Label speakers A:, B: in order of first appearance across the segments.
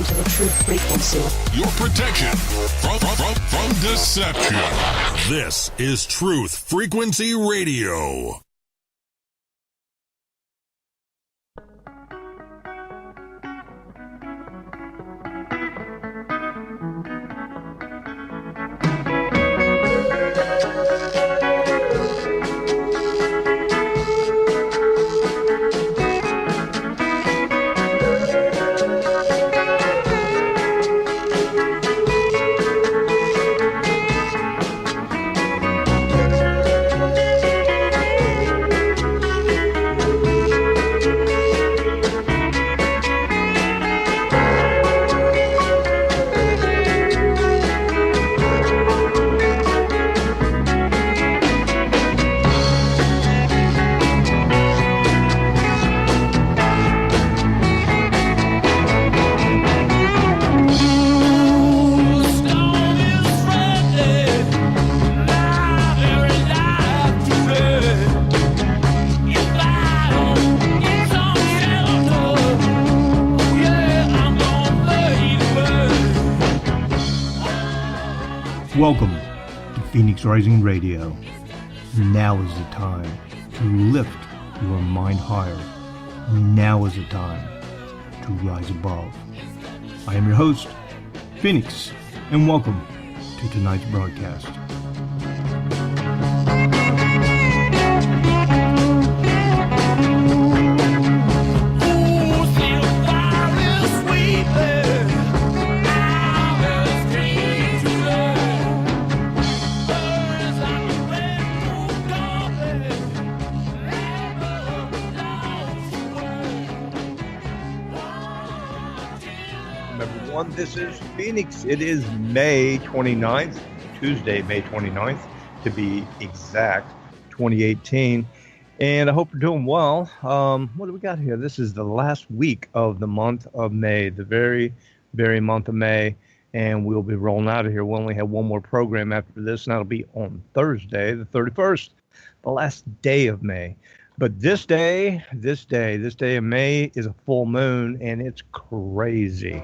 A: into the truth frequency.
B: Your protection from deception. This is Truth Frequency Radio.
C: Welcome to Phoenix Rising Radio. Now is the time to lift your mind higher. Now is the time to rise above. I am your host, Phoenix, and welcome to tonight's broadcast.
D: This is Phoenix. It is May 29th, Tuesday, May 29th, to be exact, 2018. And I hope you're doing well. What do we got here? This is the last week of the month of May, the very, very month of May. And we'll be rolling out of here. We'll only have one more program after this, and that'll be on Thursday, the 31st, the last day of May. But this day of May is a full moon, and it's crazy.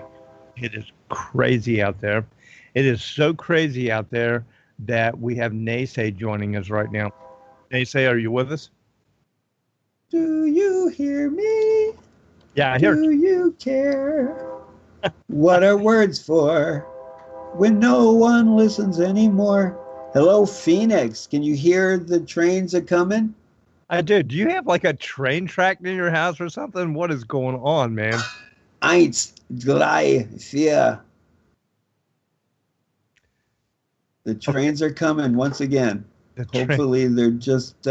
D: It is crazy out there. It is so crazy out there that we have NeSe joining us right now. NeSe, are you with us?
E: Do you hear me?
D: Yeah, I hear.
E: Do you care? What are words for when no one listens anymore? Hello, Phoenix. Can you hear the trains are coming?
D: I do. Do you have like a train track near your house or something? What is going on, man?
E: Eins, drei, vier. The trains are coming once again. Hopefully they're just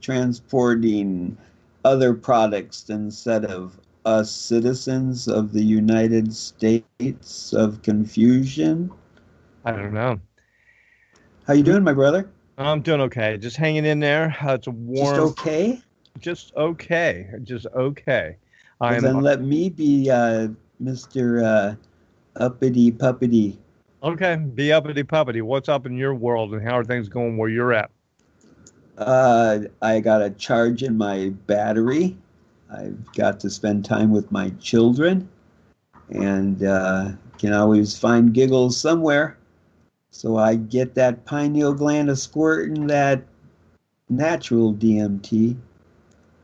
E: transporting other products instead of us citizens of the United States of confusion.
D: I don't know.
E: How you doing, my brother?
D: I'm doing okay. Just hanging in there. It's a warm.
E: Just okay?
D: Just okay. Just okay.
E: Well, then let me be Mr. Uppity Puppity.
D: Okay, be uppity puppity. What's up in your world, and how are things going where you're at?
E: I got a charge in my battery. I've got to spend time with my children, and can always find giggles somewhere. So I get that pineal gland a squirting that natural DMT.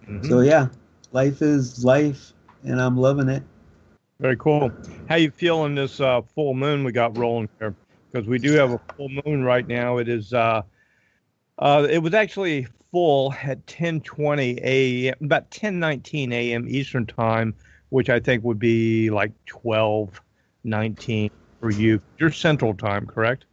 E: Mm-hmm. So yeah. Life is life, and I'm loving it.
D: Very cool. How you feeling this full moon we got rolling here? Because we do have a full moon right now. It is. It was actually full at 10:20 a.m., about 10:19 a.m. Eastern time, which I think would be like 12:19 for you. You're Central Time, correct?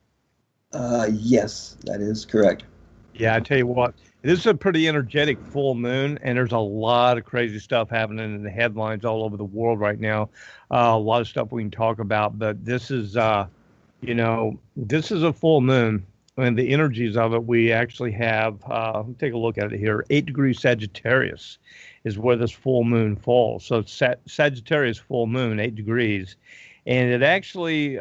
E: Yes, that is correct.
D: Yeah, I tell you what. This is a pretty energetic full moon, and there's a lot of crazy stuff happening in the headlines all over the world right now. A lot of stuff we can talk about, but this is, this is a full moon, and the energies of it, we actually have, take a look at it here, 8 degrees Sagittarius is where this full moon falls. So it's Sagittarius full moon, 8 degrees, and it actually...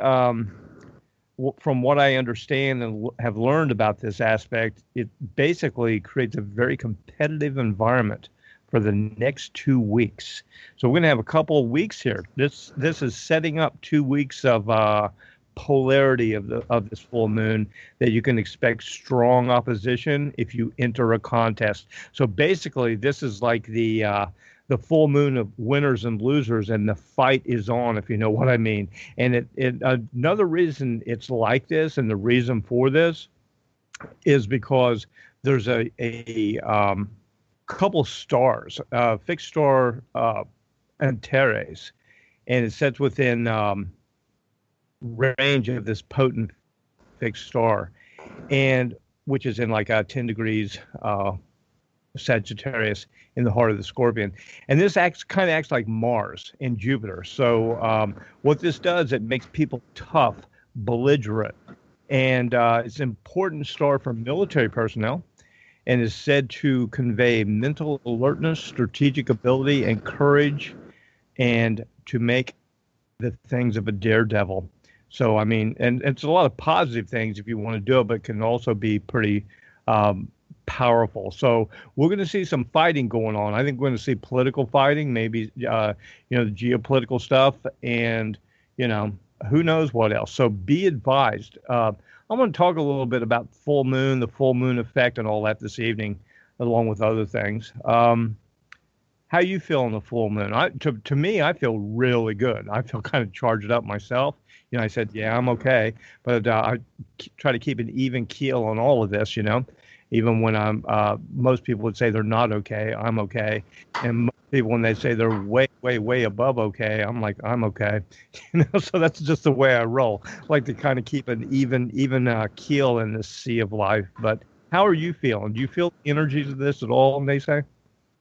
D: from what I understand and have learned about this aspect, it basically creates a very competitive environment for the next 2 weeks. So we're going to have a couple of weeks here. This is setting up 2 weeks of polarity of this full moon, that you can expect strong opposition if you enter a contest. So basically, this is like the full moon of winners and losers, and the fight is on, if you know what I mean. And another reason it's like this, and the reason for this, is because there's a couple stars, fixed star Antares, and it sets within range of this potent fixed star, and which is in like 10 degrees Sagittarius, in the heart of the Scorpion. And this kind of acts like Mars and Jupiter. So what this does, it makes people tough, belligerent, and it's an important star for military personnel, and is said to convey mental alertness, strategic ability, and courage, and to make the things of a daredevil. So, I mean, and it's a lot of positive things if you want to do it, but it can also be pretty powerful. So we're going to see some fighting going on. I think we're going to see political fighting, maybe, the geopolitical stuff, and, who knows what else. So be advised. I'm going to talk a little bit about the full moon effect and all that this evening, along with other things. How you feel on the full moon? To me, I feel really good. I feel kind of charged up myself. I said, yeah, I'm okay. But I try to keep an even keel on all of this, even when most people would say they're not okay, I'm okay. And most people, when they say they're way, way, way above okay, I'm like, I'm okay. So that's just the way I roll. I like to kind of keep an even keel in this sea of life. But how are you feeling? Do you feel the energies of this at all, NeSe?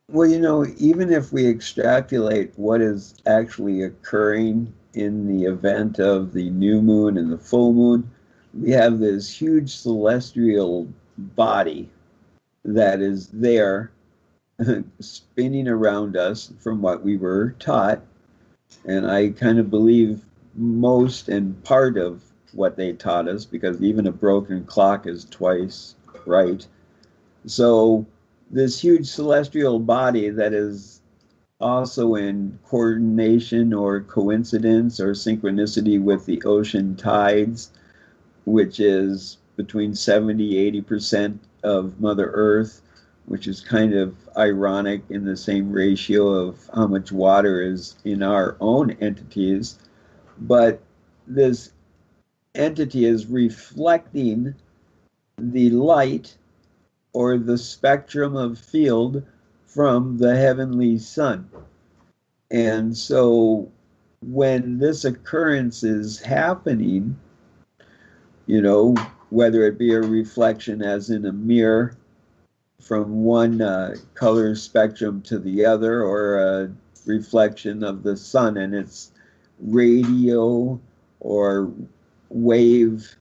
E: Well, even if we extrapolate what is actually occurring in the event of the new moon and the full moon, we have this huge celestial body that is there spinning around us from what we were taught. And I kind of believe most and part of what they taught us, because even a broken clock is twice right. So this huge celestial body that is also in coordination or coincidence or synchronicity with the ocean tides, which is between 70-80% of Mother Earth, which is kind of ironic in the same ratio of how much water is in our own entities. But this entity is reflecting the light or the spectrum of field from the heavenly sun. And so when this occurrence is happening, whether it be a reflection as in a mirror from one color spectrum to the other, or a reflection of the sun and its radio or wave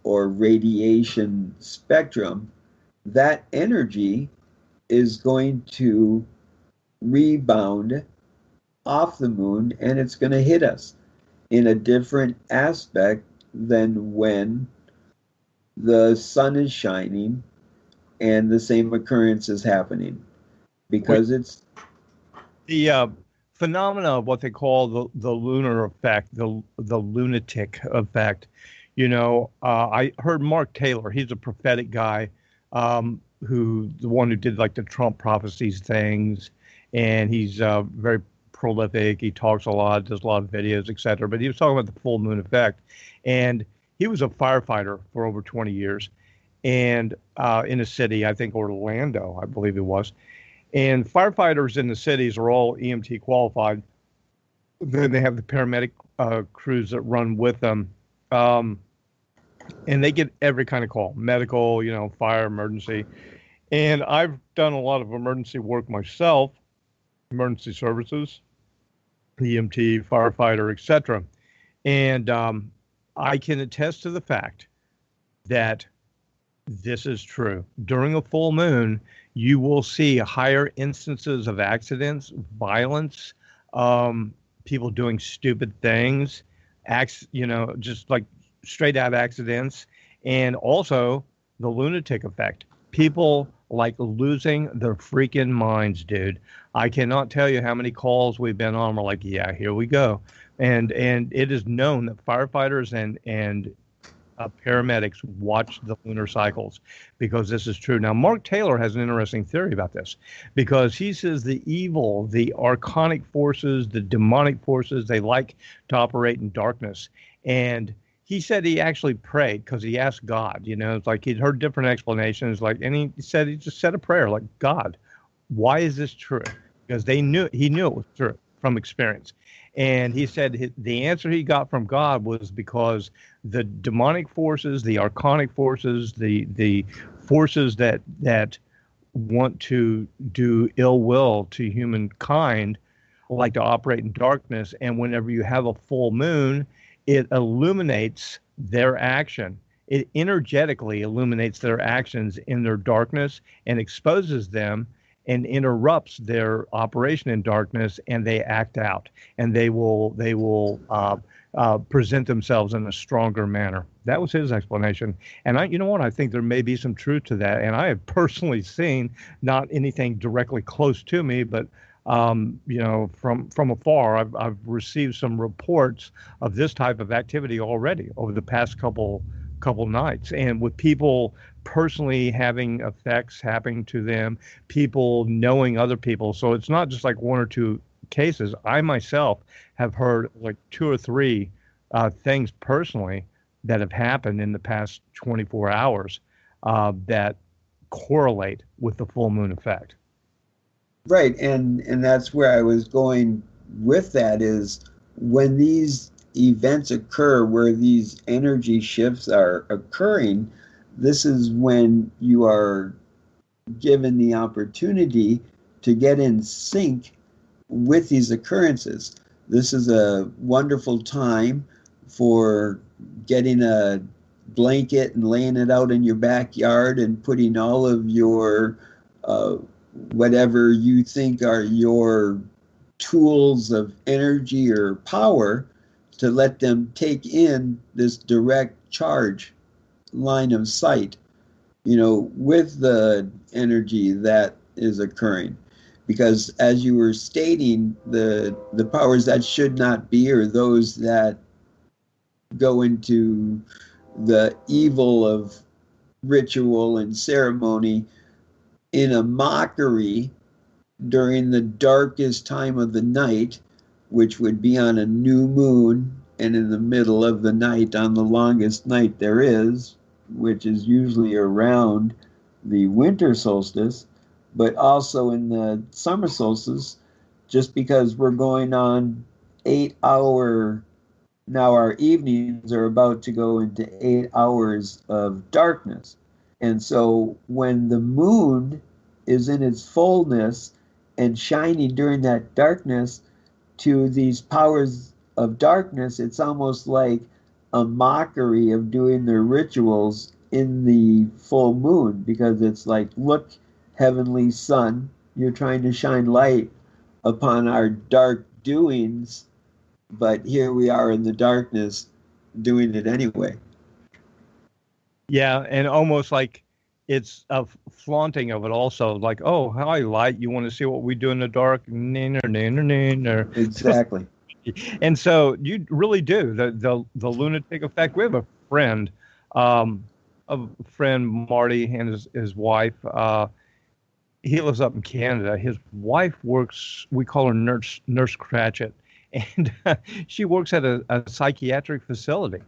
E: or radiation spectrum, that energy is going to rebound off the moon, and it's going to hit us in a different aspect than when the sun is shining and the same occurrence is happening, because it's
D: the phenomena of what they call the lunar effect, the lunatic effect. I heard Mark Taylor, he's a prophetic guy, the one who did like the Trump prophecies things, and he's very prolific. He talks a lot, does a lot of videos, etc. But he was talking about the full moon effect, and he was a firefighter for over 20 years, and in a city, I think Orlando, I believe it was. And firefighters in the cities are all EMT qualified. Then they have the paramedic crews that run with them. And they get every kind of call, medical, fire, emergency. And I've done a lot of emergency work myself, emergency services, EMT, firefighter, etc. And I can attest to the fact that this is true. During a full moon, you will see higher instances of accidents, violence, people doing stupid things, just like straight out accidents, and also the lunatic effect. People like losing their freaking minds, dude. I cannot tell you how many calls we've been on. We're like, yeah, here we go. And it is known that firefighters and paramedics watch the lunar cycles because this is true. Now, Mark Taylor has an interesting theory about this because he says the evil, the archonic forces, the demonic forces, they like to operate in darkness. And he said he actually prayed because he asked God, it's like he'd heard different explanations. And he said he just said a prayer like, God, why is this true? Because he knew it was true from experience. And he said the answer he got from God was because the demonic forces, the archonic forces, the forces that want to do ill will to humankind like to operate in darkness. And whenever you have a full moon, it illuminates their action. It energetically illuminates their actions in their darkness and exposes them and interrupts their operation in darkness, and they act out, and they will present themselves in a stronger manner. That was his explanation. And I think there may be some truth to that. And I have personally seen, not anything directly close to me, but from afar, I've received some reports of this type of activity already over the past couple nights, and with people personally having effects happening to them, people knowing other people. So it's not just like one or two cases. I myself have heard like 2 or 3 things personally that have happened in the past 24 hours that correlate with the full moon effect.
E: Right, and that's where I was going with that is when these events occur where these energy shifts are occurring, this is when you are given the opportunity to get in sync with these occurrences. This is a wonderful time for getting a blanket and laying it out in your backyard and putting all of your whatever you think are your tools of energy or power to let them take in this direct charge line of sight, with the energy that is occurring. Because as you were stating, the powers that should not be are those that go into the evil of ritual and ceremony in a mockery during the darkest time of the night, which would be on a new moon and in the middle of the night on the longest night there is, which is usually around the winter solstice, but also in the summer solstice, just because we're going on 8-hour, now our evenings are about to go into 8 hours of darkness. And so when the moon is in its fullness and shining during that darkness to these powers of darkness, it's almost like a mockery of doing their rituals in the full moon, because it's like, look, heavenly sun, you're trying to shine light upon our dark doings, but here we are in the darkness doing it anyway.
D: Yeah, and almost like it's a flaunting of it also, like, oh, hi, light, you want to see what we do in the dark?
E: Exactly.
D: And so you really do the lunatic effect. We have a friend, Marty, and his wife. He lives up in Canada. His wife works, we call her Nurse Cratchit, and she works at a psychiatric facility.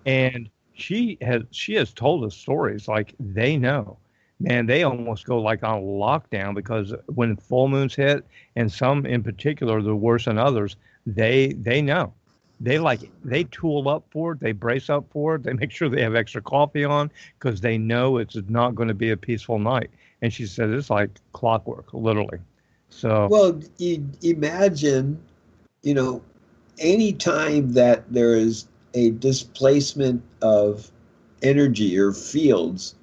D: And she has told us stories like they know. Man, they almost go like on lockdown, because when full moons hit, and some in particular, they're worse than others, they know. They tool up for it. They brace up for it. They make sure they have extra coffee on, because they know it's not going to be a peaceful night. And she said it's like clockwork, literally. So,
E: well, imagine, any time that there is a displacement of energy or fields,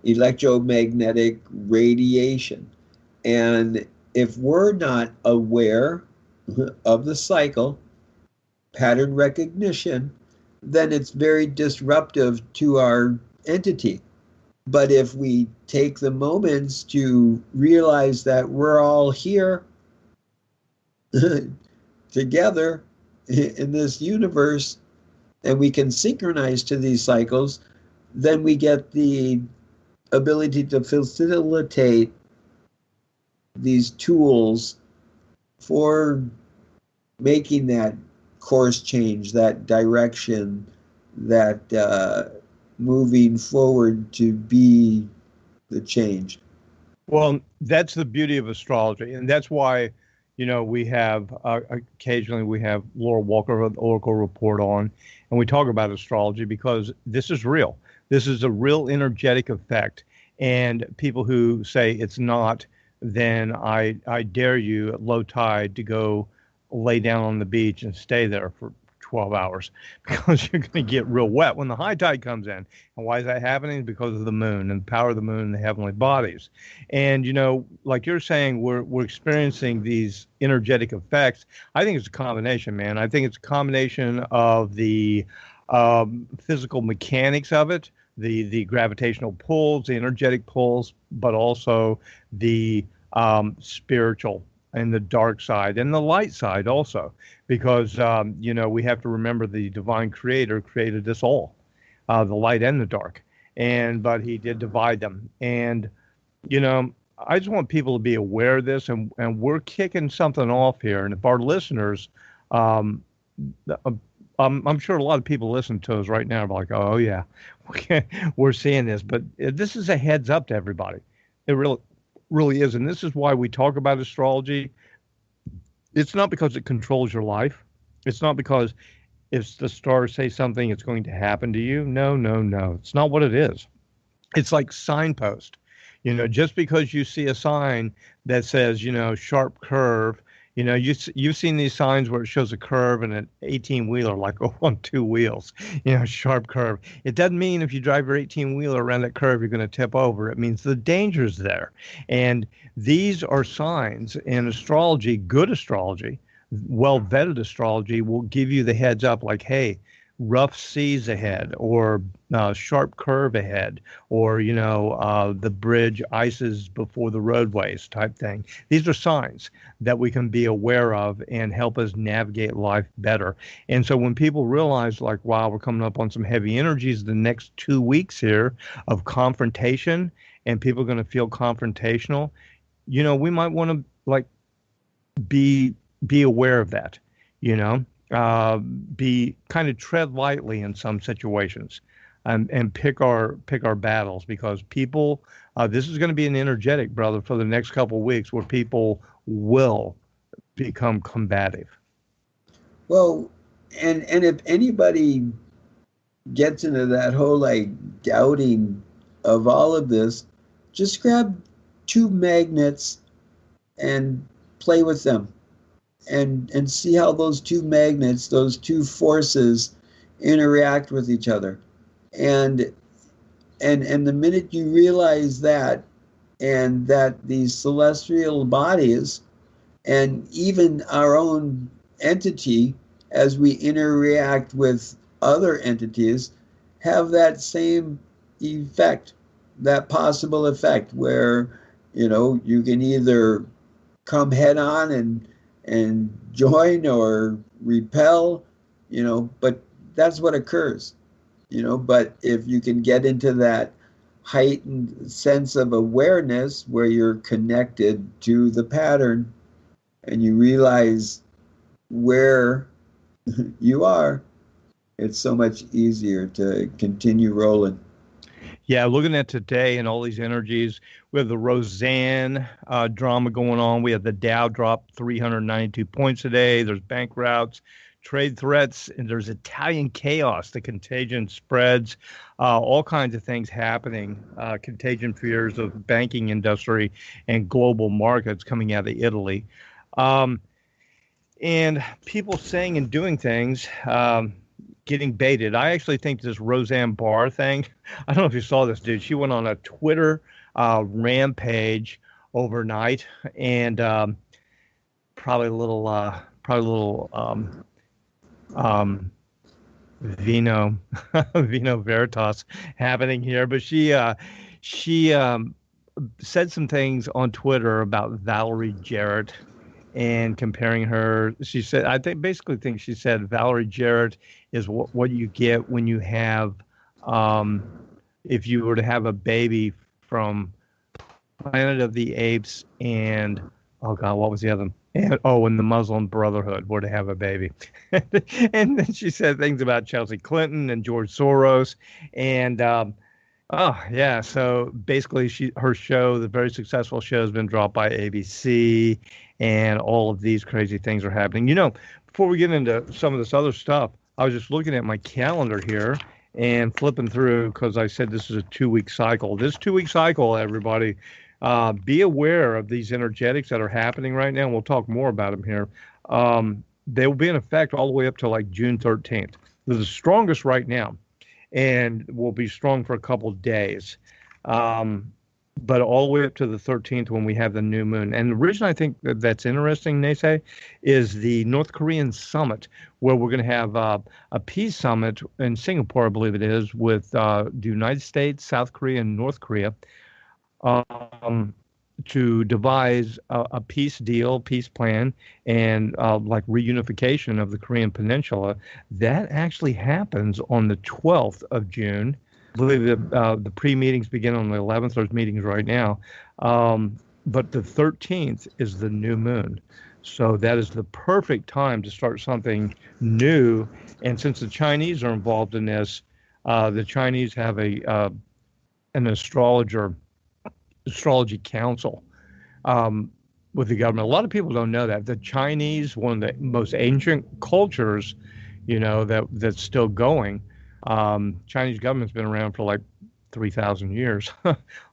E: electromagnetic radiation, and if we're not aware of the cycle, pattern recognition, then it's very disruptive to our entity. But if we take the moments to realize that we're all here together in this universe, and we can synchronize to these cycles, then we get the ability to facilitate these tools for making that course change, that direction, that moving forward to be the change.
D: Well, that's the beauty of astrology, and that's why, we have occasionally we have Laura Walker of the Oracle Report on, and we talk about astrology because this is real. This is a real energetic effect, and people who say it's not, then I dare you at low tide to go lay down on the beach and stay there for 12 hours because you're going to get real wet when the high tide comes in. And why is that happening? Because of the moon and the power of the moon and the heavenly bodies. And, like you're saying, we're experiencing these energetic effects. I think it's a combination, man. I think it's a combination of the physical mechanics of it, the gravitational pulls, the energetic pulls, but also the spiritual and the dark side and the light side also, because, we have to remember the divine creator created us all, the light and the dark. But he did divide them. And, I just want people to be aware of this, and we're kicking something off here. And if our listeners, I'm sure a lot of people listen to us right now are like, oh yeah, we're seeing this, but this is a heads up to everybody. It really is. And this is why we talk about astrology. It's not because it controls your life. It's not because if the stars say something, it's going to happen to you. No. It's not what it is. It's like signpost. Just because you see a sign that says, sharp curve, you've seen these signs where it shows a curve and an 18-wheeler like on two wheels, sharp curve. It doesn't mean if you drive your 18-wheeler around that curve, you're going to tip over. It means the danger's there. And these are signs in astrology. Good astrology, well-vetted astrology will give you the heads up like, hey, rough seas ahead, or sharp curve ahead, or the bridge ices before the roadways type thing. These are signs that we can be aware of and help us navigate life better. And so when people realize like, wow, we're coming up on some heavy energies the next 2 weeks here of confrontation, and people are going to feel confrontational, we might want to like be aware of that, be kind of tread lightly in some situations, and pick our battles, because people, this is going to be an energetic, brother, for the next couple of weeks where people will become combative.
E: Well, and if anybody gets into that whole like doubting of all of this, just grab 2 magnets and play with them. And see how those 2 magnets, those 2 forces interact with each other. And the minute you realize that, and that these celestial bodies and even our own entity, as we interact with other entities, have that same effect, that possible effect where, you can either come head on and join or repel, but that's what occurs, but if you can get into that heightened sense of awareness where you're connected to the pattern and you realize where you are, it's so much easier to continue rolling.
D: Yeah, looking at today and all these energies, we have the Roseanne drama going on. We have the Dow drop 392 points today. There's bank routes, trade threats, and there's Italian chaos. The contagion spreads, all kinds of things happening. Contagion fears of banking industry and global markets coming out of Italy. And people saying and doing things, getting baited. I actually think this Roseanne Barr thing, I don't know if you saw this, dude. She went on a Twitter rampage overnight, and probably a little vino veritas happening here. But she She said some things on Twitter about Valerie Jarrett and comparing her. She said, I think she said Valerie Jarrett is what you get when you have, if you were to have a baby from Planet of the Apes and, oh God, what was the other one? And the Muslim Brotherhood were to have a baby. And then she said things about Chelsea Clinton and George Soros. And, oh yeah, so basically her show, the very successful show, has been dropped by ABC, and all of these crazy things are happening. Before we get into some of this other stuff, I was just looking at my calendar here and flipping through because I said this is a 2-week cycle. This 2-week cycle, everybody, be aware of these energetics that are happening right now. And we'll talk more about them here. They will be in effect all the way up to like June 13th. They're the strongest right now, and will be strong for a couple of days. But all the way up to the 13th when we have the new moon. And the reason I think that's interesting, NeSe, is the North Korean summit, where we're going to have a peace summit in Singapore, I believe it is, with the United States, South Korea, and North Korea, to devise a peace deal, peace plan, and like reunification of the Korean Peninsula. That actually happens on the 12th of June. I believe the pre-meetings begin on the 11th. There's meetings right now. But the 13th is the new moon. So that is the perfect time to start something new. And since the Chinese are involved in this, the Chinese have an astrology council with the government. A lot of people don't know that. The Chinese, one of the most ancient cultures, that's still going. Chinese government's been around for like 3,000 years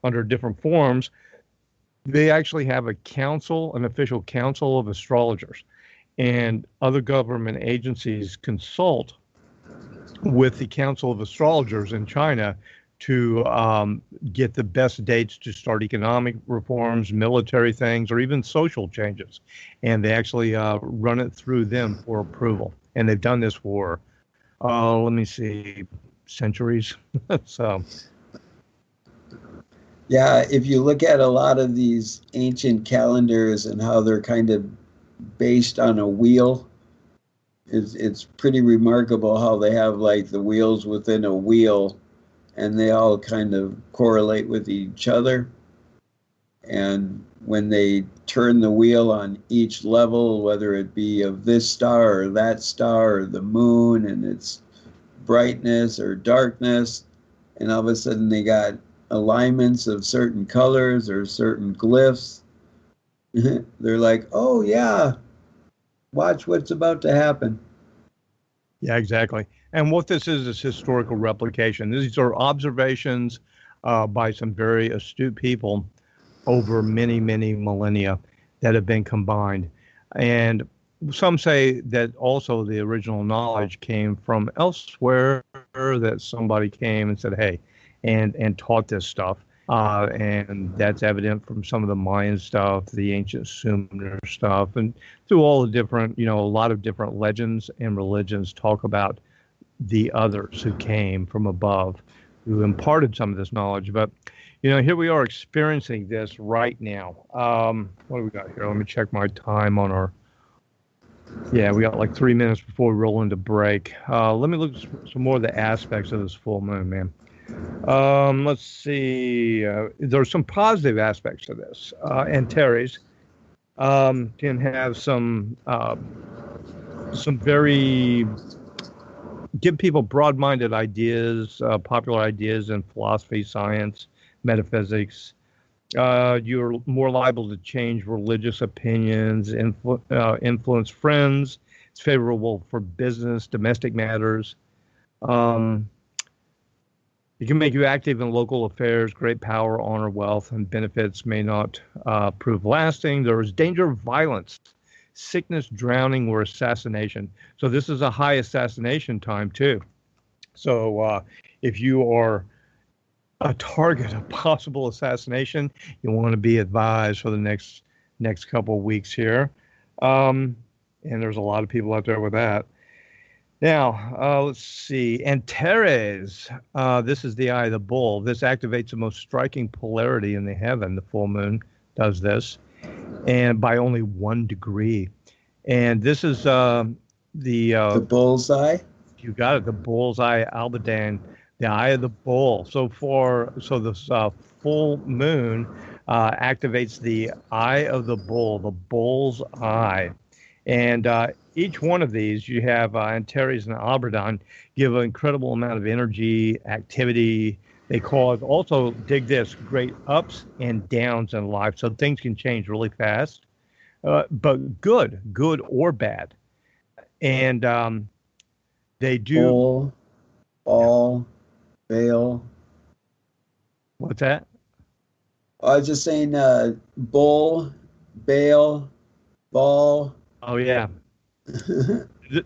D: under different forms. They actually have a council, an official council of astrologers, and other government agencies consult with the council of astrologers in China to get the best dates to start economic reforms, military things, or even social changes. And they actually run it through them for approval. And they've done this for let me see, centuries. So,
E: yeah, if you look at a lot of these ancient calendars and how they're kind of based on a wheel, it's pretty remarkable how they have like the wheels within a wheel, and they all kind of correlate with each other. And when they turn the wheel on each level, whether it be of this star or that star or the moon and its brightness or darkness, and all of a sudden they got alignments of certain colors or certain glyphs, they're like, oh yeah, watch what's about to happen.
D: Yeah, exactly. And what this is historical replication. These are observations by some very astute people over many, many millennia that have been combined. And some say that also the original knowledge came from elsewhere, that somebody came and said, hey, and taught this stuff. And that's evident from some of the Mayan stuff, the ancient Sumer stuff, and through all the different, a lot of different legends and religions talk about the others who came from above, who imparted some of this knowledge. But here we are experiencing this right now. What do we got here? Let me check my time on our. Yeah, we got like 3 minutes before we roll into break. Let me look at some more of the aspects of this full moon, man. Let's see. There's some positive aspects to this. Antares can have some very give people broad-minded ideas, popular ideas in philosophy, science, metaphysics. You're more liable to change religious opinions, influence friends. It's favorable for business, domestic matters. It can make you active in local affairs. Great power, honor, wealth, and benefits may not prove lasting. There is danger of violence, sickness, drowning, or assassination. So this is a high assassination time too. So if you are a target of possible assassination, you want to be advised for the next couple of weeks here. And there's a lot of people out there with that. Now, let's see. Antares. This is the eye of the bull. This activates the most striking polarity in the heaven. The full moon does this, and by only 1 degree. And this is
E: The bullseye.
D: you got it, the bullseye Aldebaran, the eye of the bull. So this full moon activates the eye of the bull's eye. And each one of these, you have Antares and Aldebaran, give an incredible amount of energy, activity. They cause, also, dig this, great ups and downs in life. So things can change really fast, but good or bad. And they do.
E: Ball, bail.
D: What's that?
E: I was just saying bull, bail, ball.
D: Oh, yeah.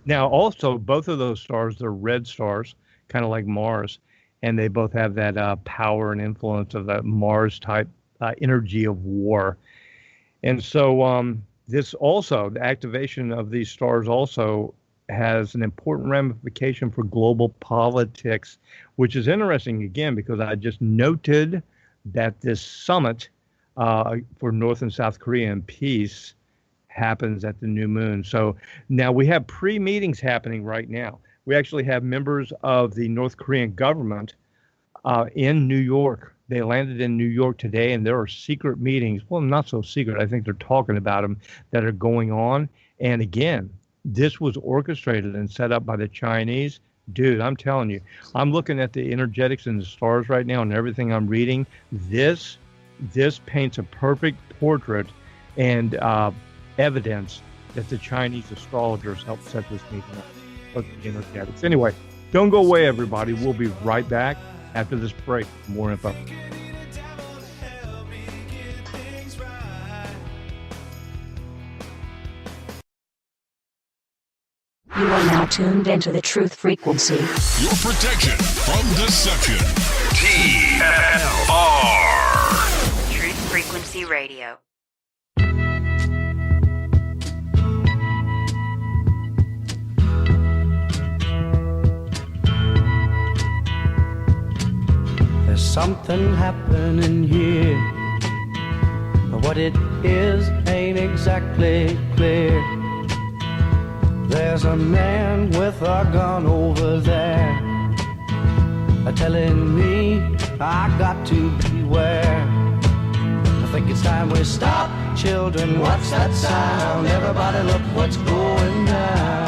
D: Now, also, both of those stars, they're red stars, kind of like Mars, and they both have that power and influence of that Mars-type energy of war. And so this also, the activation of these stars also has an important ramification for global politics, which is interesting, again, because I just noted that this summit for North and South Korea and peace happens at the new moon. So now we have pre-meetings happening right now. We actually have members of the North Korean government in New York. They landed in New York today, and there are secret meetings. Well, not so secret. I think they're talking about them that are going on. And again, this was orchestrated and set up by the Chinese. Dude, I'm telling you, I'm looking at the energetics and the stars right now and everything I'm reading. This paints a perfect portrait and evidence that the Chinese astrologers helped set this meeting up. Look at the energetics. Anyway, don't go away, everybody. We'll be right back after this break. More info.
A: You are now tuned into the truth frequency.
B: Your protection from deception. TLR.
F: Truth Frequency Radio.
G: There's something happening here, but what it is ain't exactly clear. There's a man with a gun over there, telling me I got to beware. I think it's time we stop, children. What's that sound? Everybody look what's going down.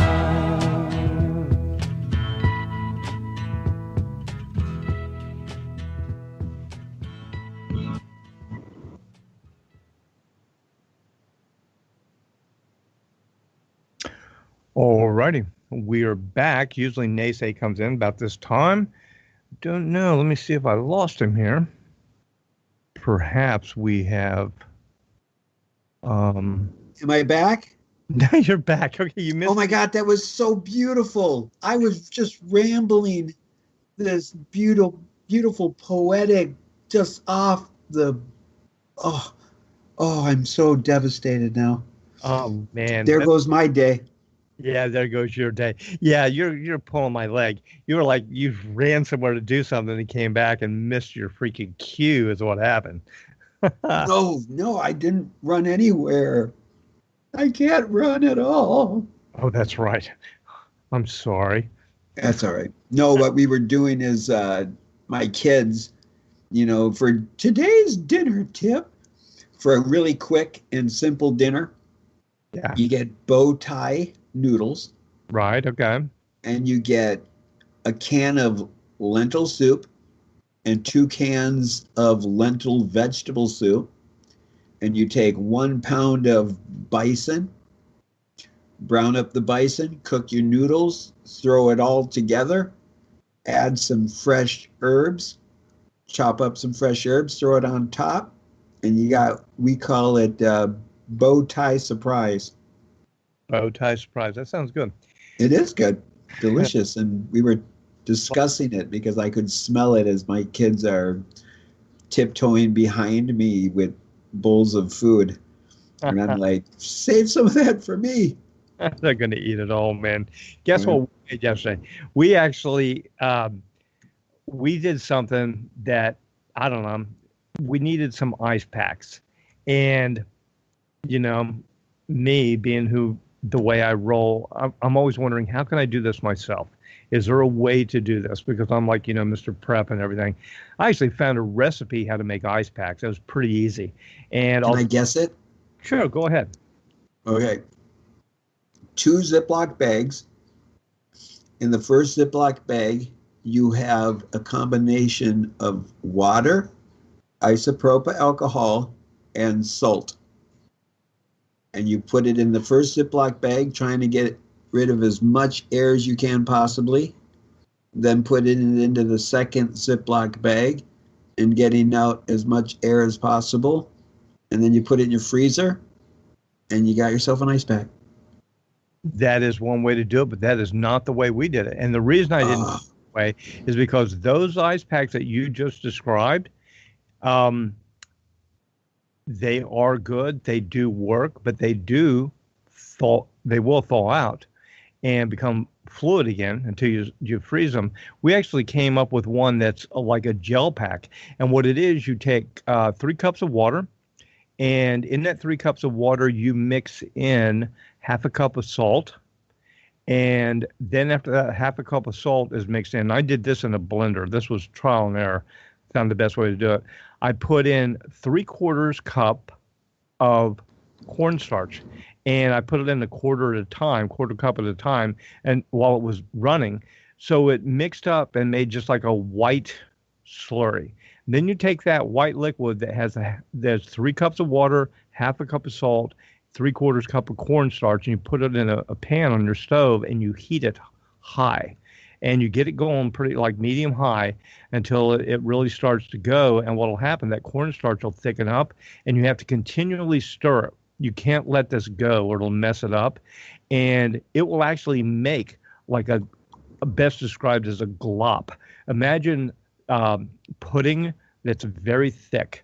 D: All righty. We are back. Usually NeSe comes in about this time. Don't know. Let me see if I lost him here. Perhaps we have.
E: Am I back?
D: No, you're back. Okay, you missed.
E: Oh my God, that was so beautiful. I was just rambling this beautiful, poetic, just off the. Oh, I'm so devastated now.
D: Oh man.
E: There goes my day.
D: Yeah, there goes your day. Yeah, you're pulling my leg. You were like you ran somewhere to do something and came back and missed your freaking cue is what happened.
E: No, I didn't run anywhere. I can't run at all.
D: Oh, that's right. I'm sorry.
E: That's all right. No, what we were doing is my kids, for today's dinner tip, for a really quick and simple dinner,
D: Yeah.
E: you get bow tie noodles.
D: Right. Okay.
E: And you get a can of lentil soup and 2 cans of lentil vegetable soup. And you take 1 pound of bison, brown up the bison, cook your noodles, throw it all together, add some fresh herbs, chop up some fresh herbs, throw it on top. And we call it bow tie surprise.
D: Bow tie surprise. That sounds good.
E: It is good. Delicious. And we were discussing it because I could smell it as my kids are tiptoeing behind me with bowls of food. And I'm like, save some of that for me.
D: They're going to eat it all, man. Guess what we did yesterday? We actually we did something that, I don't know, we needed some ice packs. And, you know, me being the way I roll, I'm always wondering, how can I do this myself? Is there a way to do this? Because I'm like, Mr. Prep and everything. I actually found a recipe how to make ice packs. It was pretty easy. And
E: Can I guess it?
D: Sure, go ahead.
E: Okay. 2 Ziploc bags. In the first Ziploc bag, you have a combination of water, isopropyl alcohol, and salt. And you put it in the first Ziploc bag, trying to get rid of as much air as you can possibly. Then put it into the second Ziploc bag and getting out as much air as possible. And then you put it in your freezer and you got yourself an ice pack.
D: That is one way to do it, but that is not the way we did it. And the reason I didn't do it that way is because those ice packs that you just described, they are good. They do work, but they will thaw out and become fluid again until you freeze them. We actually came up with one that's like a gel pack. And what it is, you take 3 cups of water, and in that 3 cups of water, you mix in half a cup of salt. And then after that half a cup of salt is mixed in, I did this in a blender. This was trial and error. Found the best way to do it. I put in 3/4 cup of cornstarch, and I put it in quarter cup at a time, and while it was running, so it mixed up and made just like a white slurry. Then you take that white liquid that there's 3 cups of water, half a cup of salt, 3/4 cup of cornstarch, and you put it in a pan on your stove, and you heat it high. And you get it going pretty like medium high until it really starts to go. And what will happen, that cornstarch will thicken up, and you have to continually stir it. You can't let this go or it'll mess it up. And it will actually make like a best described as a glop. Imagine pudding that's very thick.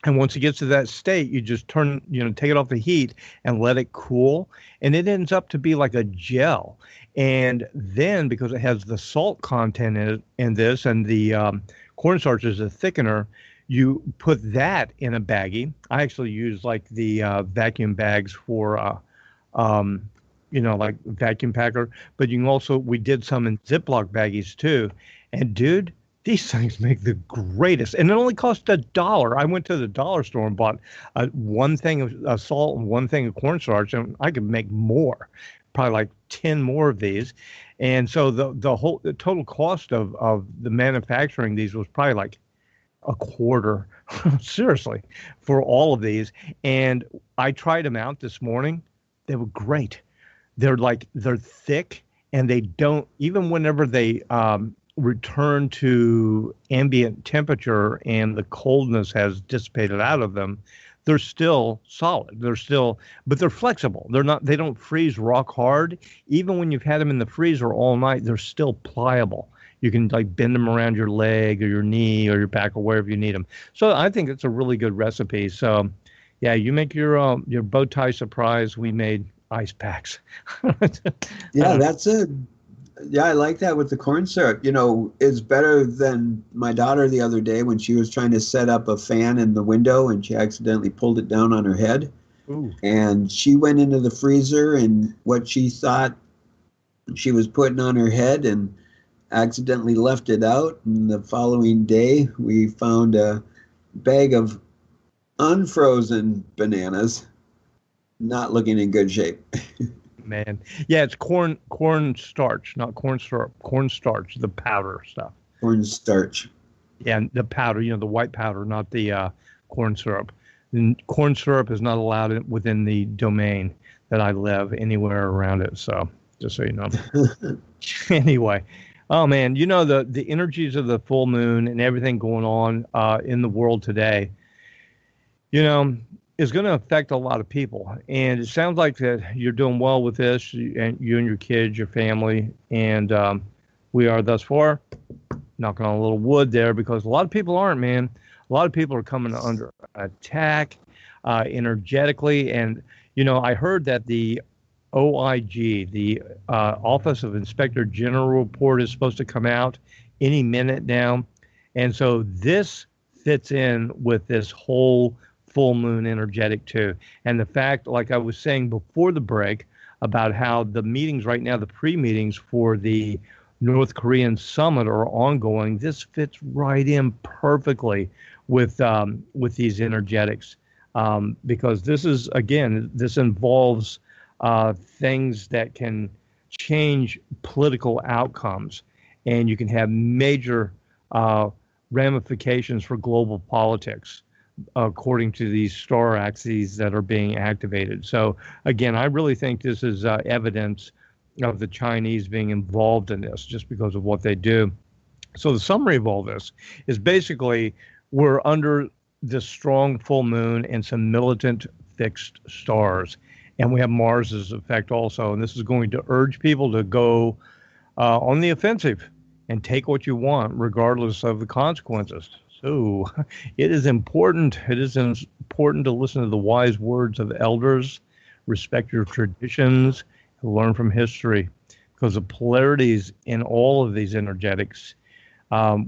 D: And once it gets to that state, you just take it off the heat and let it cool. And it ends up to be like a gel. And then because it has the salt content in this and the cornstarch is a thickener, you put that in a baggie. I actually use like the vacuum bags for, like vacuum packer. But you can also, we did some in Ziploc baggies too. And dude, these things make the greatest, and it only cost $1. I went to the dollar store and bought one thing of salt and one thing of cornstarch, and I could make more, probably like 10 more of these. And so the total cost of the manufacturing these was probably like $0.25, seriously, for all of these. And I tried them out this morning. They were great. They're thick, and they don't, even whenever they return to ambient temperature and the coldness has dissipated out of them, they're still solid. But they're flexible. They don't freeze rock hard. Even when you've had them in the freezer all night, they're still pliable. You can like bend them around your leg or your knee or your back or wherever you need them. So I think it's a really good recipe. So yeah, you make your bow tie surprise. We made ice packs.
E: Yeah, Yeah, I like that with the corn syrup. It's better than my daughter the other day when she was trying to set up a fan in the window and she accidentally pulled it down on her head. Ooh. And she went into the freezer and what she thought she was putting on her head and accidentally left it out. And the following day, we found a bag of unfrozen bananas, not looking in good shape.
D: Man, yeah, it's corn starch, not corn syrup. Corn starch, the powder stuff.
E: Corn starch.
D: Yeah, the powder, the white powder, not the corn syrup. And corn syrup is not allowed within the domain that I live anywhere around it. So just so you know. Anyway, oh man, the energies of the full moon and everything going on in the world today, is going to affect a lot of people. And it sounds like that you're doing well with this, you and your kids, your family, and we are thus far. Knocking on a little wood there, because a lot of people aren't, man. A lot of people are coming under attack energetically. And, I heard that the OIG, the Office of Inspector General report is supposed to come out any minute now. And so this fits in with this whole full moon energetic too. And the fact, like I was saying before the break, about how the meetings right now, the pre-meetings for the North Korean summit are ongoing, this fits right in perfectly with these energetics. Because this is, again, this involves things that can change political outcomes, and you can have major ramifications for global politics according to these star axes that are being activated. So again, I really think this is evidence of the Chinese being involved in this just because of what they do. So the summary of all this is basically we're under this strong full moon and some militant fixed stars. And we have Mars's effect also. And this is going to urge people to go on the offensive and take what you want, regardless of the consequences. So it is important. It is important to listen to the wise words of elders, respect your traditions, and learn from history, because the polarities in all of these energetics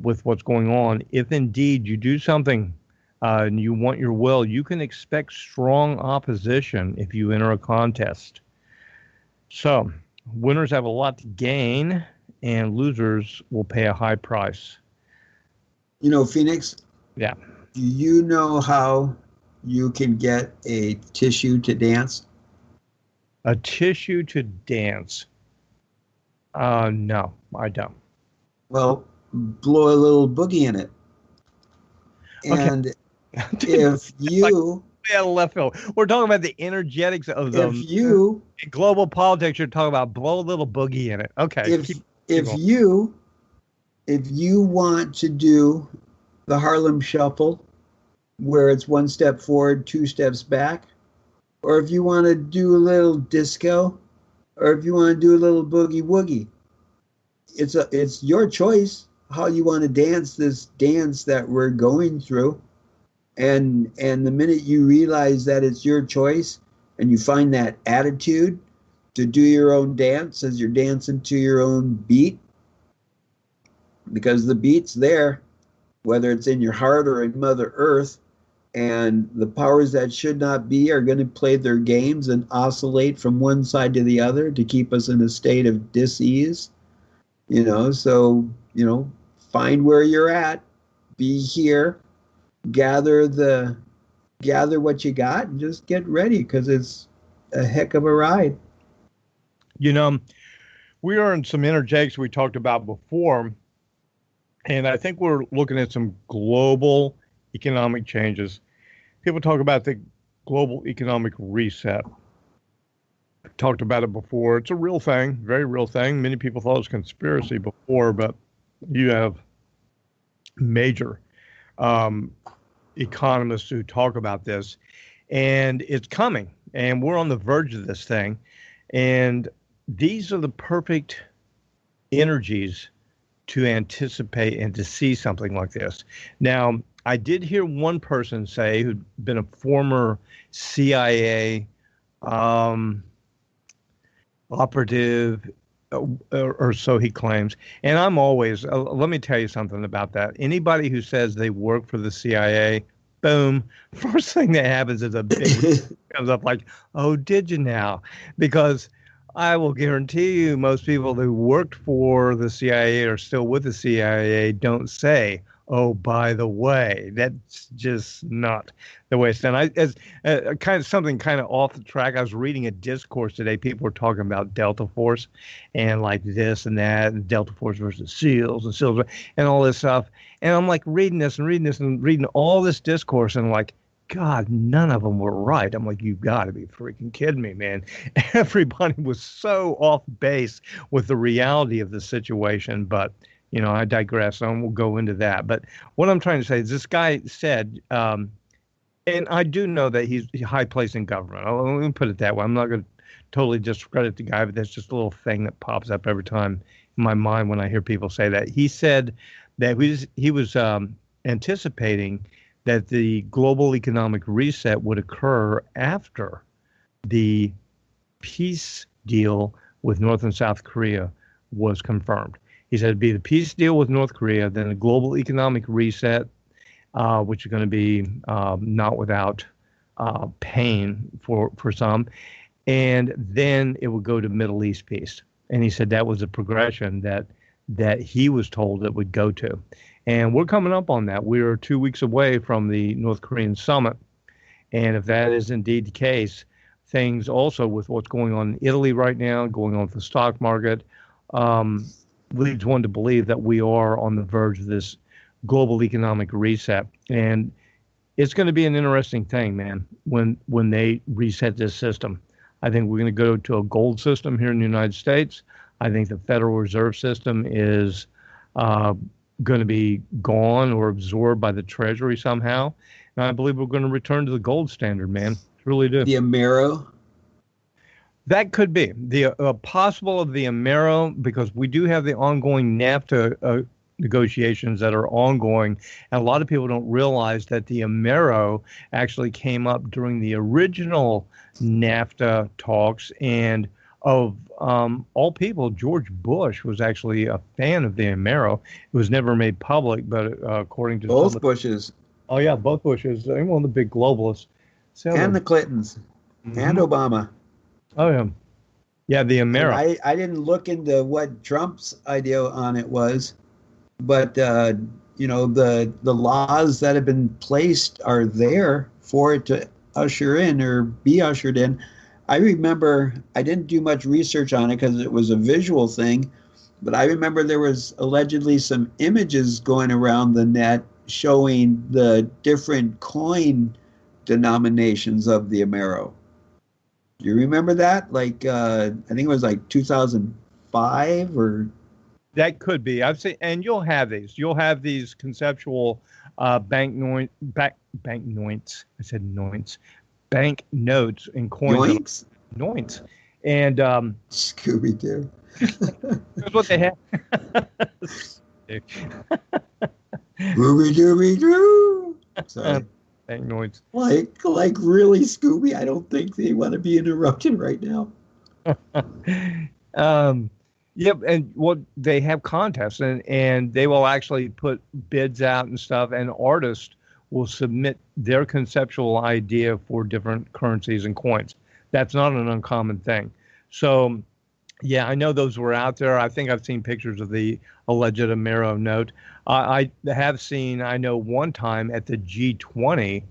D: with what's going on, if indeed you do something and you want your will, you can expect strong opposition if you enter a contest. So winners have a lot to gain, and losers will pay a high price.
E: You know, Phoenix?
D: Yeah.
E: Do you know how you can get a tissue to dance?
D: A tissue to dance? No, I don't.
E: Well, blow a little boogie in it. And if you...
D: Like, left field. We're talking about the energetics of the...
E: If you...
D: In global politics, you're talking about blow a little boogie in it. Okay.
E: If you want to do the Harlem Shuffle, where it's one step forward, two steps back, or if you want to do a little disco, or if you want to do a little boogie woogie, it's your choice how you want to dance this dance that we're going through. And the minute you realize that it's your choice and you find that attitude to do your own dance as you're dancing to your own beat, because the beat's there, whether it's in your heart or in Mother Earth, and the powers that should not be are going to play their games and oscillate from one side to the other to keep us in a state of dis-ease. So find where you're at, be here, gather what you got, and just get ready, because it's a heck of a ride.
D: We are in some energetics we talked about before, and I think we're looking at some global economic changes. People talk about the global economic reset. I've talked about it before. It's a real thing, very real thing. Many people thought it was conspiracy before, but you have major economists who talk about this, and it's coming, and we're on the verge of this thing. And these are the perfect energies to anticipate and to see something like this. Now, I did hear one person say, who'd been a former CIA operative, or so he claims. And I'm always, let me tell you something about that. Anybody who says they work for the CIA, boom, first thing that happens is a big comes up like, oh, did you now? Because I will guarantee you most people who worked for the CIA or still with the CIA don't say, oh, by the way. That's just not the way it's done. As kind of something kind of off the track, I was reading a discourse today. People were talking about Delta Force and like this and that, and Delta Force versus SEALs and SEALs and all this stuff. And I'm like reading all this discourse, and I'm like, God, none of them were right. I'm like, you've got to be freaking kidding me, man. Everybody was so off base with the reality of the situation. But, I digress. I won't go into that. But what I'm trying to say is this guy said, and I do know that he's high place in government. Let me put it that way. I'm not going to totally discredit the guy, but that's just a little thing that pops up every time in my mind when I hear people say that. He said that he was anticipating that the global economic reset would occur after the peace deal with North and South Korea was confirmed. He said it'd be the peace deal with North Korea, then a global economic reset, which is going to be not without pain for some, and then it would go to Middle East peace. And he said that was a progression that he was told it would go to. And we're coming up on that. We're 2 weeks away from the North Korean summit. And if that is indeed the case, things also with what's going on in Italy right now, going on with the stock market, leads one to believe that we are on the verge of this global economic reset. And it's going to be an interesting thing, man, when they reset this system. I think we're going to go to a gold system here in the United States. I think the Federal Reserve System is going to be gone or absorbed by the Treasury somehow. And I believe we're going to return to the gold standard, man. Really do.
E: The Amero?
D: That could be. The possible of the Amero, because we do have the ongoing NAFTA negotiations that are ongoing. And a lot of people don't realize that the Amero actually came up during the original NAFTA talks. And of all people, George Bush was actually a fan of the Amero. It was never made public, but according to
E: both Bushes.
D: Oh, yeah, both Bushes. They're one of the big globalists. So,
E: and the Clintons. And Obama.
D: Oh, yeah. Yeah, the Amero.
E: I didn't look into what Trump's idea on it was, but, you know, the laws that have been placed are there for it to usher in or be ushered in. I remember, I didn't do much research on it because it was a visual thing, but I remember there was allegedly some images going around the net showing the different coin denominations of the Amero. Do you remember that? Like, I think it was like 2005 or...
D: That could be. I've seen, and you'll have these. You'll have these conceptual bank notes. I said noints. Bank notes and coins. Noints. And
E: Scooby-Doo.
D: That's what they have.
E: Scooby-Dooby-Doo. Sorry.
D: Bank noints.
E: Like really, Scooby? I don't think they want to be interrupted right now.
D: Yep, and what they have contests, and they will actually put bids out and stuff, and artists will submit their conceptual idea for different currencies and coins. That's not an uncommon thing. So, yeah, I know those were out there. I think I've seen pictures of the alleged Amero note. I have seen, I know one time at the G20, I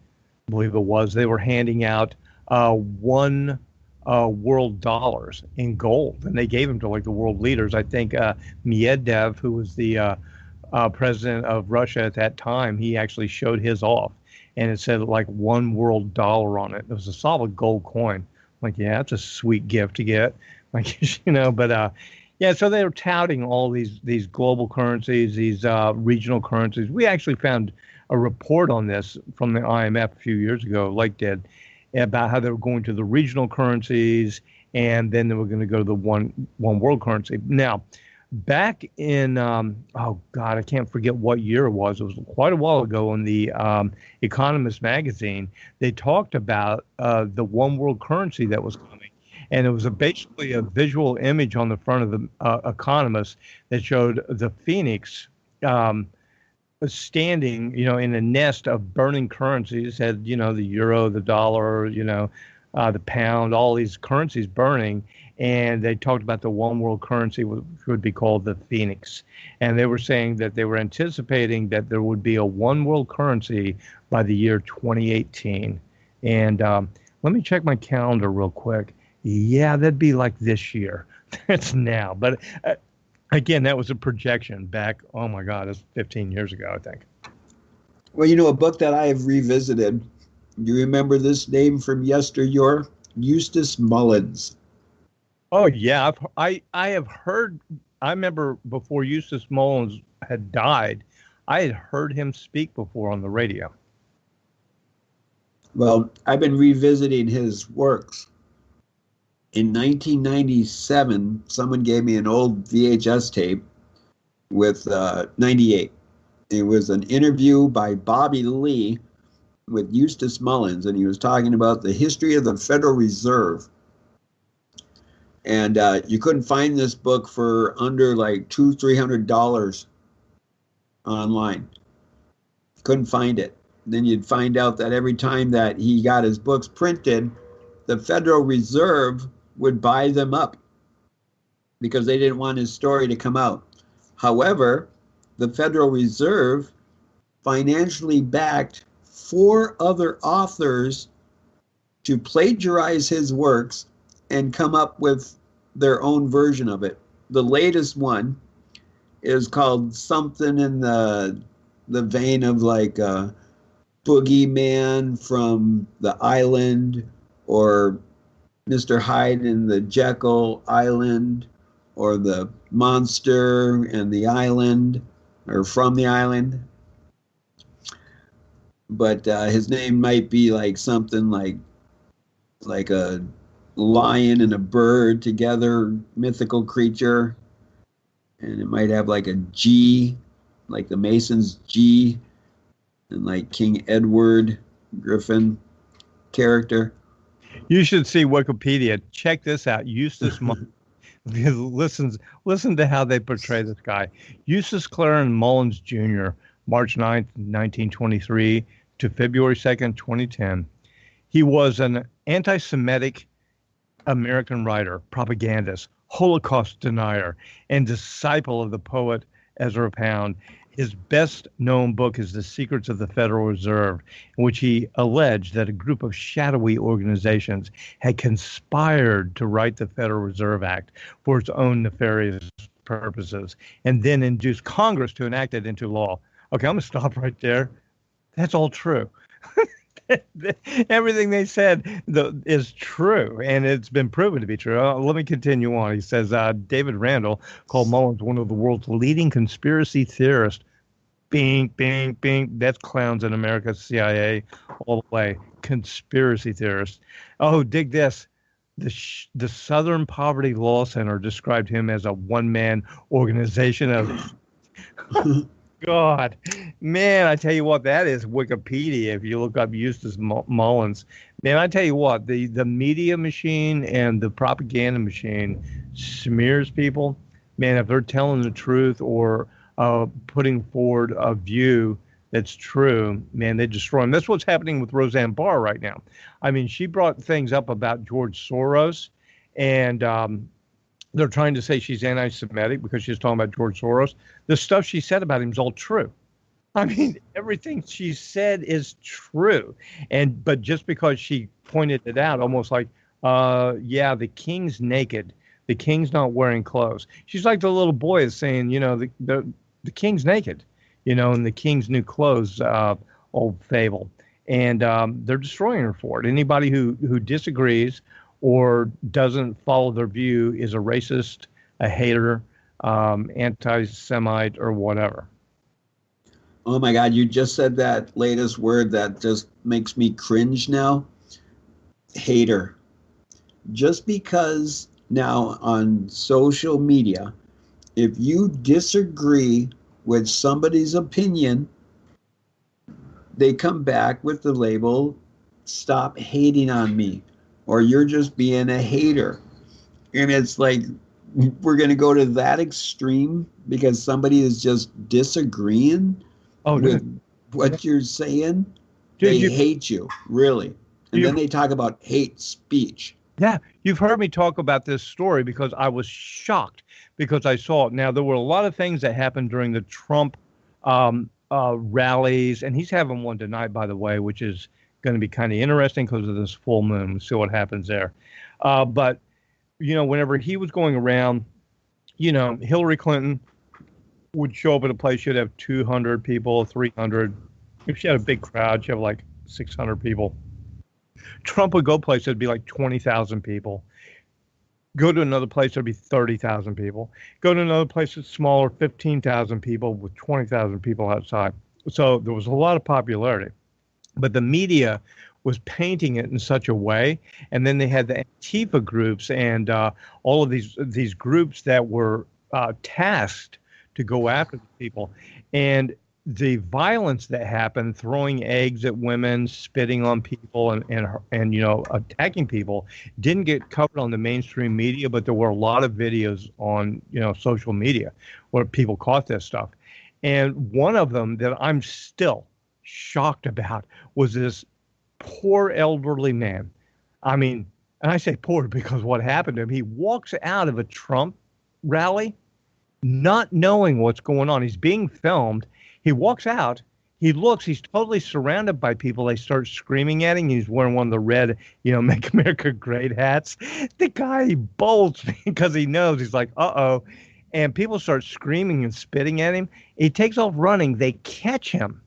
D: believe it was, they were handing out one world dollars in gold, and they gave them to like the world leaders. I think Medvedev, who was the president of Russia at that time, he actually showed his off, and it said like one world dollar on it. It was a solid gold coin. Like, yeah, that's a sweet gift to get. Like, you know, but yeah, so they were touting all these global currencies, these regional currencies. We actually found a report on this from the IMF a few years ago, like did, about how they were going to the regional currencies, and then they were going to go to the one world currency. Now, back in, oh God, I can't forget what year it was. It was quite a while ago in the Economist magazine. They talked about the one world currency that was coming. And it was basically a visual image on the front of the Economist that showed the phoenix standing, you know, in a nest of burning currencies. Had, you know, the euro, the dollar, you know, the pound, all these currencies burning. And they talked about the one world currency, which would be called the phoenix. And they were saying that they were anticipating that there would be a one world currency by the year 2018. And let me check my calendar real quick. Yeah, that'd be like this year. That's now. But again, that was a projection back, oh my God, it's 15 years ago, I think.
E: Well, you know, a book that I have revisited, do you remember this name from yesteryear? Eustace Mullins.
D: Oh, yeah. I have heard, I remember before Eustace Mullins had died, I had heard him speak before on the radio.
E: Well, I've been revisiting his works. In 1997, someone gave me an old VHS tape with 98. It was an interview by Bobby Lee with Eustace Mullins, and he was talking about the history of the Federal Reserve. And you couldn't find this book for under like $200-300 online. Couldn't find it. Then you'd find out that every time that he got his books printed, the Federal Reserve would buy them up because they didn't want his story to come out. However, the Federal Reserve financially backed 4 other authors to plagiarize his works and come up with their own version of it. The latest one is called something in the vein of like Boogeyman from the Island, or Mr. Hyde in the Jekyll Island, or the Monster and the Island, or from the Island. But his name might be like something like a lion and a bird together, mythical creature. And it might have like a G, like the Masons G, and like King Edward Griffin character.
D: You should see Wikipedia. Check this out. Eustace listen to how they portray this guy. Eustace Clarence Mullins Jr., March 9th, 1923 to February 2nd, 2010. He was an anti-Semitic American writer, propagandist, Holocaust denier, and disciple of the poet Ezra Pound. His best-known book is The Secrets of the Federal Reserve, in which he alleged that a group of shadowy organizations had conspired to write the Federal Reserve Act for its own nefarious purposes, and then induced Congress to enact it into law. Okay, I'm going to stop right there. That's all true. Everything they said is true, and it's been proven to be true. Let me continue on. He says, David Randall called Mullins one of the world's leading conspiracy theorists. Bing, bing, bing. That's clowns in America, CIA, all the way. Conspiracy theorists. Oh, dig this. The Southern Poverty Law Center described him as a one-man organization of... God, man, I tell you what, that is Wikipedia. If you look up Eustace Mullins, man, I tell you what, the media machine and the propaganda machine smears people. Man, if they're telling the truth or putting forward a view that's true, man, they destroy them. That's what's happening with Roseanne Barr right now. I mean, she brought things up about George Soros, and they're trying to say she's anti-Semitic because she's talking about George Soros. The stuff she said about him is all true. I mean, everything she said is true. But just because she pointed it out, almost like, yeah, the king's naked. The king's not wearing clothes. She's like the little boy is saying, you know, the king's naked, you know, and the king's new clothes, old fable. And they're destroying her for it. Anybody who disagrees or doesn't follow their view is a racist, a hater, anti-Semite, or whatever.
E: Oh my God, you just said that latest word that just makes me cringe now. Hater. Just because now on social media, if you disagree with somebody's opinion, they come back with the label, stop hating on me. Or you're just being a hater. And it's like, we're going to go to that extreme because somebody is just disagreeing with what you're saying. They hate you, really. And then they talk about hate speech.
D: Yeah, you've heard me talk about this story because I was shocked because I saw it. Now, there were a lot of things that happened during the Trump rallies, and he's having one tonight, by the way, which is going to be kind of interesting because of this full moon. We'll see what happens there. But, you know, whenever he was going around, you know, Hillary Clinton would show up at a place, she'd have 200 people, 300. If she had a big crowd, she'd have like 600 people. Trump would go place, it'd be like 20,000 people. Go to another place, there'd be 30,000 people. Go to another place that's smaller, 15,000 people with 20,000 people outside. So there was a lot of popularity. But the media was painting it in such a way, and then they had the Antifa groups and all of these groups that were tasked to go after the people. And the violence that happened, throwing eggs at women, spitting on people, and attacking people, didn't get covered on the mainstream media, but there were a lot of videos on social media where people caught this stuff. And one of them that I'm still shocked about was this poor elderly man. I mean, and I say poor because what happened to him, he walks out of a Trump rally not knowing what's going on. He's being filmed. He walks out. He looks. He's totally surrounded by people. They start screaming at him. He's wearing one of the red, Make America Great hats. The guy bolts because he knows. He's like, uh-oh. And people start screaming and spitting at him. He takes off running. They catch him.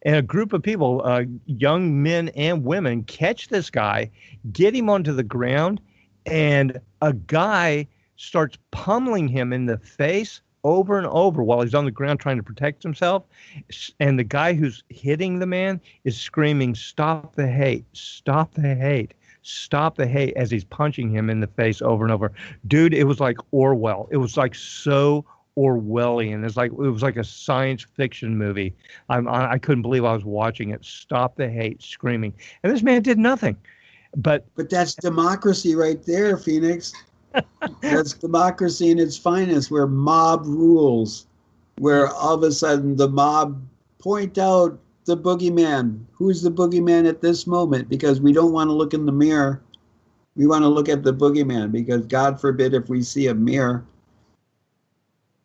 D: And a group of people, young men and women, catch this guy, get him onto the ground, and a guy starts pummeling him in the face over and over while he's on the ground trying to protect himself. And the guy who's hitting the man is screaming, "Stop the hate, stop the hate, stop the hate," as he's punching him in the face over and over. Dude, it was like Orwell. It was like so Orwellian. It was like a science fiction movie. I couldn't believe I was watching it. Stop the hate, screaming. And this man did nothing. But
E: that's democracy right there, Phoenix. That's democracy in its finest, where mob rules, where all of a sudden the mob point out the boogeyman. Who's the boogeyman at this moment? Because we don't want to look in the mirror. We want to look at the boogeyman, because God forbid if we see a mirror.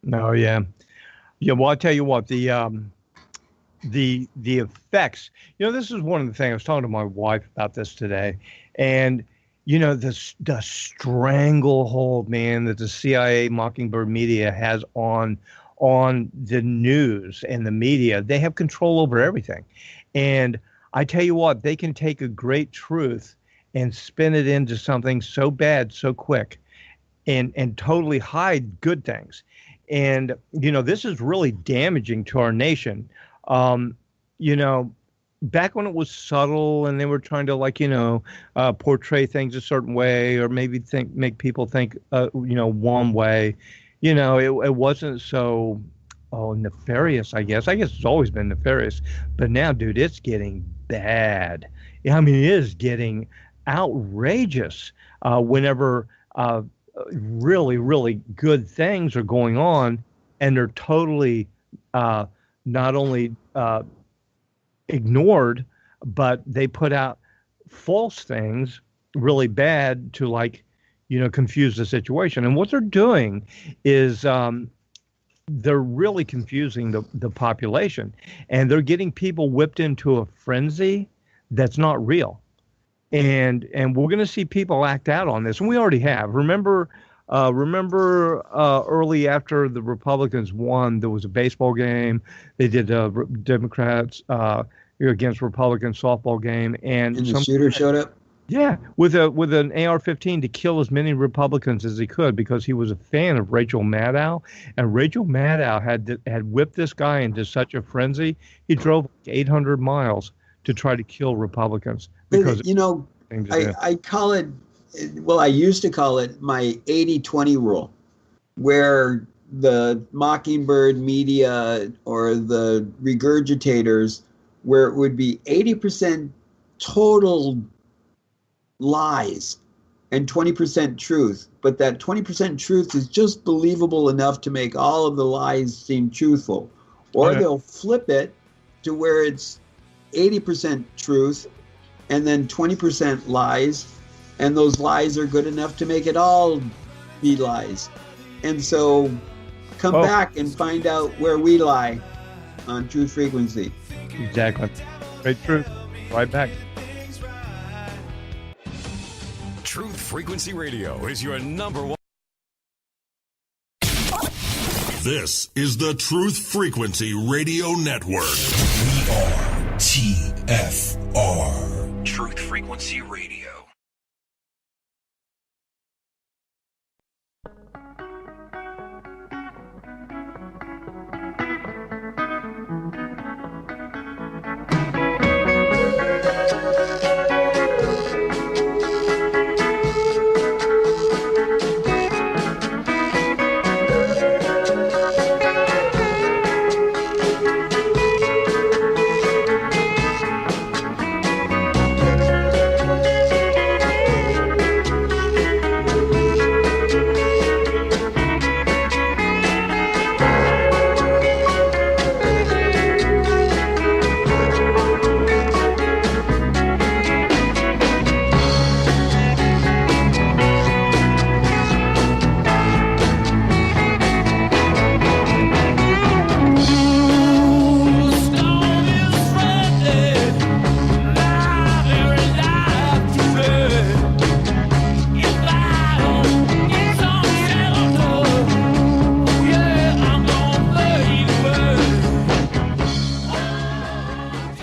D: No, yeah. Well, I'll tell you what, the effects, this is one of the things I was talking to my wife about this today. And the stranglehold, man, that the CIA Mockingbird media has on the news and the media. They have control over everything. And I tell you what, they can take a great truth and spin it into something so bad so quick and totally hide good things. And, this is really damaging to our nation. Back when it was subtle and they were trying to portray things a certain way, or maybe make people think, one way, it wasn't so, nefarious, I guess. I guess it's always been nefarious. But now, dude, it's getting bad. I mean, it is getting outrageous whenever really, really good things are going on, and they're totally not only ignored, but they put out false things really bad to confuse the situation. And what they're doing is they're really confusing the population, and they're getting people whipped into a frenzy that's not real. And we're going to see people act out on this, and we already have. Remember early after the Republicans won, there was a baseball game. They did Democrats against Republican softball game, and
E: the shooter showed up.
D: Yeah, with an AR-15 to kill as many Republicans as he could, because he was a fan of Rachel Maddow, and Rachel Maddow had whipped this guy into such a frenzy. He drove 800 miles to try to kill Republicans. Because
E: I call it, well, I used to call it my 80-20 rule, where the Mockingbird media or the regurgitators, where it would be 80% total lies and 20% truth, but that 20% truth is just believable enough to make all of the lies seem truthful. Or they'll flip it to where it's 80% truth and then 20% lies, and those lies are good enough to make it all be lies. And so come back and find out where we lie on Truth Frequency.
D: Exactly. Great truth. Right back.
B: Truth Frequency Radio is your number one. This is the Truth Frequency Radio Network. We are TFR. Truth Frequency Radio.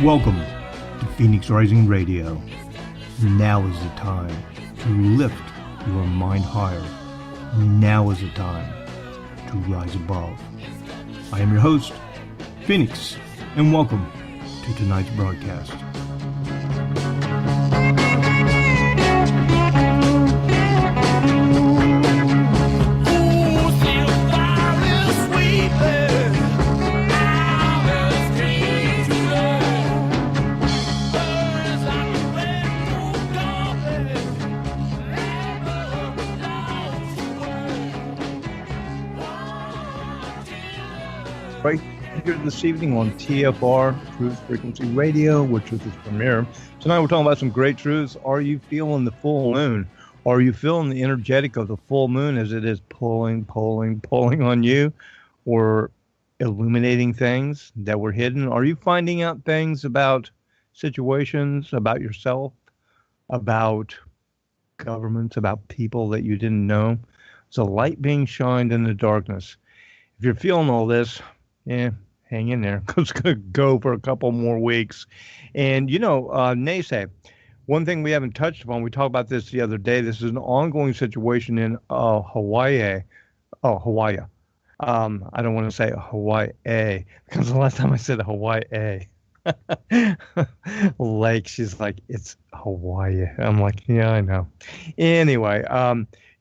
C: Welcome to Phoenix Rising Radio. Now is the time to lift your mind higher. Now is the time to rise above. I am your host, Phoenix, and welcome to tonight's broadcast.
D: Right here this evening on TFR, Truth Frequency Radio, where truth is premier. Tonight we're talking about some great truths. Are you feeling the full moon? Are you feeling the energetic of the full moon as it is pulling on you, or illuminating things that were hidden? Are you finding out things about situations, about yourself, about governments, about people that you didn't know? It's a light being shined in the darkness. If you're feeling all this, hang in there, because it's going to go for a couple more weeks. And, NeSe, one thing we haven't touched upon, we talked about this the other day. This is an ongoing situation in Hawaii. Oh, Hawaii. I don't want to say Hawaii, because the last time I said Hawaii, like, she's like, it's Hawaii. I'm like, yeah, I know. Anyway,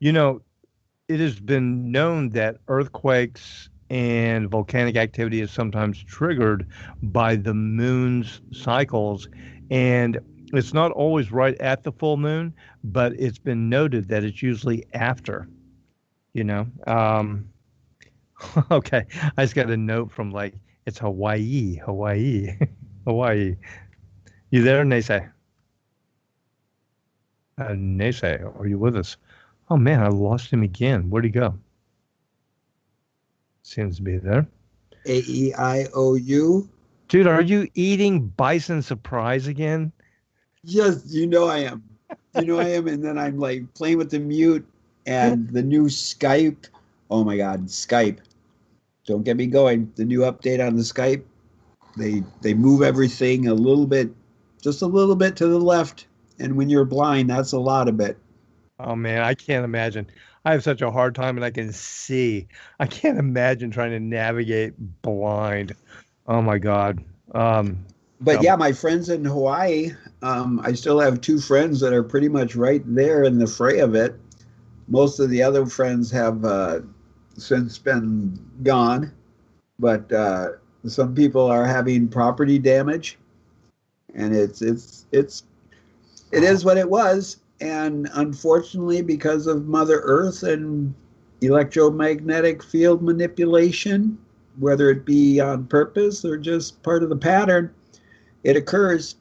D: it has been known that earthquakes and volcanic activity is sometimes triggered by the moon's cycles. And it's not always right at the full moon, but it's been noted that it's usually after, Okay, I just got a note from it's Hawaii. Hawaii. You there, NeSe? NeSe, are you with us? Oh man, I lost him again. Where'd he go? Seems to be there.
E: AEIOU.
D: Dude, are you eating bison surprise again?
E: Yes, I am. I am. And then I'm playing with the mute and the new Skype. Oh my God, Skype. Don't get me going. The new update on the Skype. They move everything just a little bit to the left. And when you're blind, that's a lot of it.
D: Oh man, I can't imagine. I have such a hard time, and I can see. I can't imagine trying to navigate blind. Oh my God.
E: But yeah, my friends in Hawaii, I still have two friends that are pretty much right there in the fray of it. Most of the other friends have since been gone, but some people are having property damage, and it is what it was. And unfortunately, because of Mother Earth and electromagnetic field manipulation, whether it be on purpose or just part of the pattern, it occurs.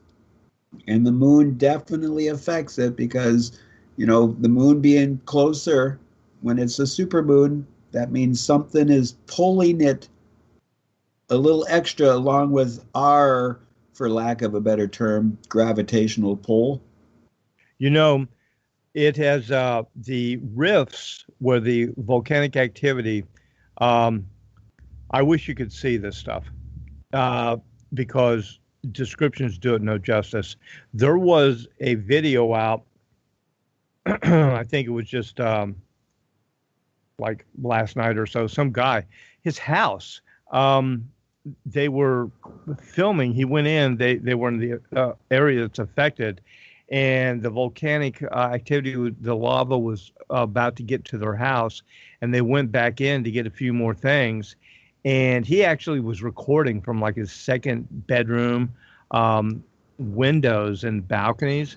E: And the moon definitely affects it because, the moon being closer, when it's a supermoon, that means something is pulling it a little extra along with our, for lack of a better term, gravitational pull.
D: It has the rifts where the volcanic activity, I wish you could see this stuff because descriptions do it no justice. There was a video out, I think it was just last night or so, some guy, his house, they were filming, he went in, they were in the area that's affected, and the volcanic activity, the lava was about to get to their house, and they went back in to get a few more things. And he actually was recording from his second bedroom, windows and balconies.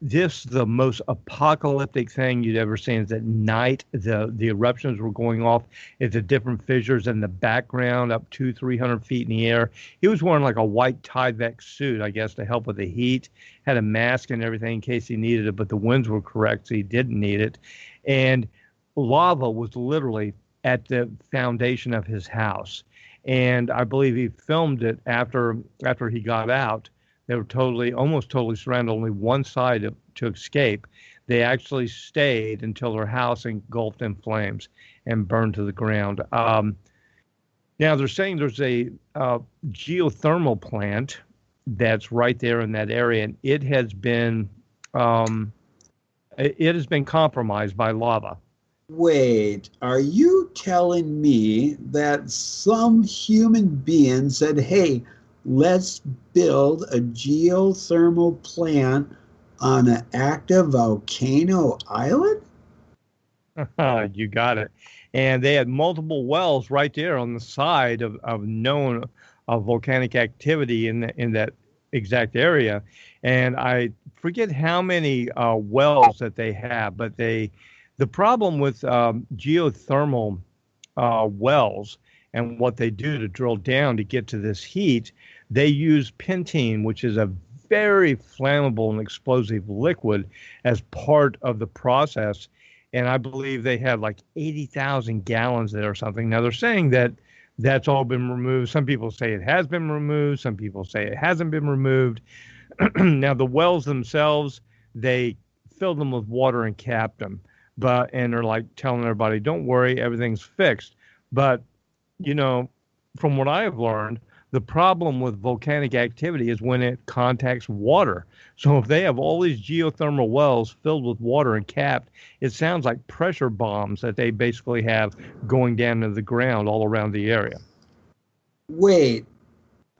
D: This, the most apocalyptic thing you'd ever seen, is at night, the eruptions were going off at the different fissures in the background, up 200-300 feet in the air. He was wearing a white Tyvek suit, I guess, to help with the heat, had a mask and everything in case he needed it, but the winds were correct, so he didn't need it. And lava was literally at the foundation of his house. And I believe he filmed it after he got out. They were almost totally surrounded, only one side to escape. They actually stayed until their house engulfed in flames and burned to the ground. Now they're saying there's a geothermal plant that's right there in that area, and it has been compromised by lava.
E: Wait, are you telling me that some human being said, hey, let's build a geothermal plant on an active volcano island?
D: You got it. And they had multiple wells right there on the side of known volcanic activity in that exact area. And I forget how many wells that they have, but the problem with geothermal wells and what they do to drill down to get to this heat, they use pentene, which is a very flammable and explosive liquid, as part of the process. And I believe they had like 80,000 gallons there or something. Now they're saying that that's all been removed. Some people say it has been removed. Some people say it hasn't been removed. Now the wells themselves, they filled them with water and capped them. And they're like telling everybody, don't worry, everything's fixed. But, from what I have learned, the problem with volcanic activity is when it contacts water. So if they have all these geothermal wells filled with water and capped, it sounds like pressure bombs that they basically have going down to the ground all around the area.
E: Wait,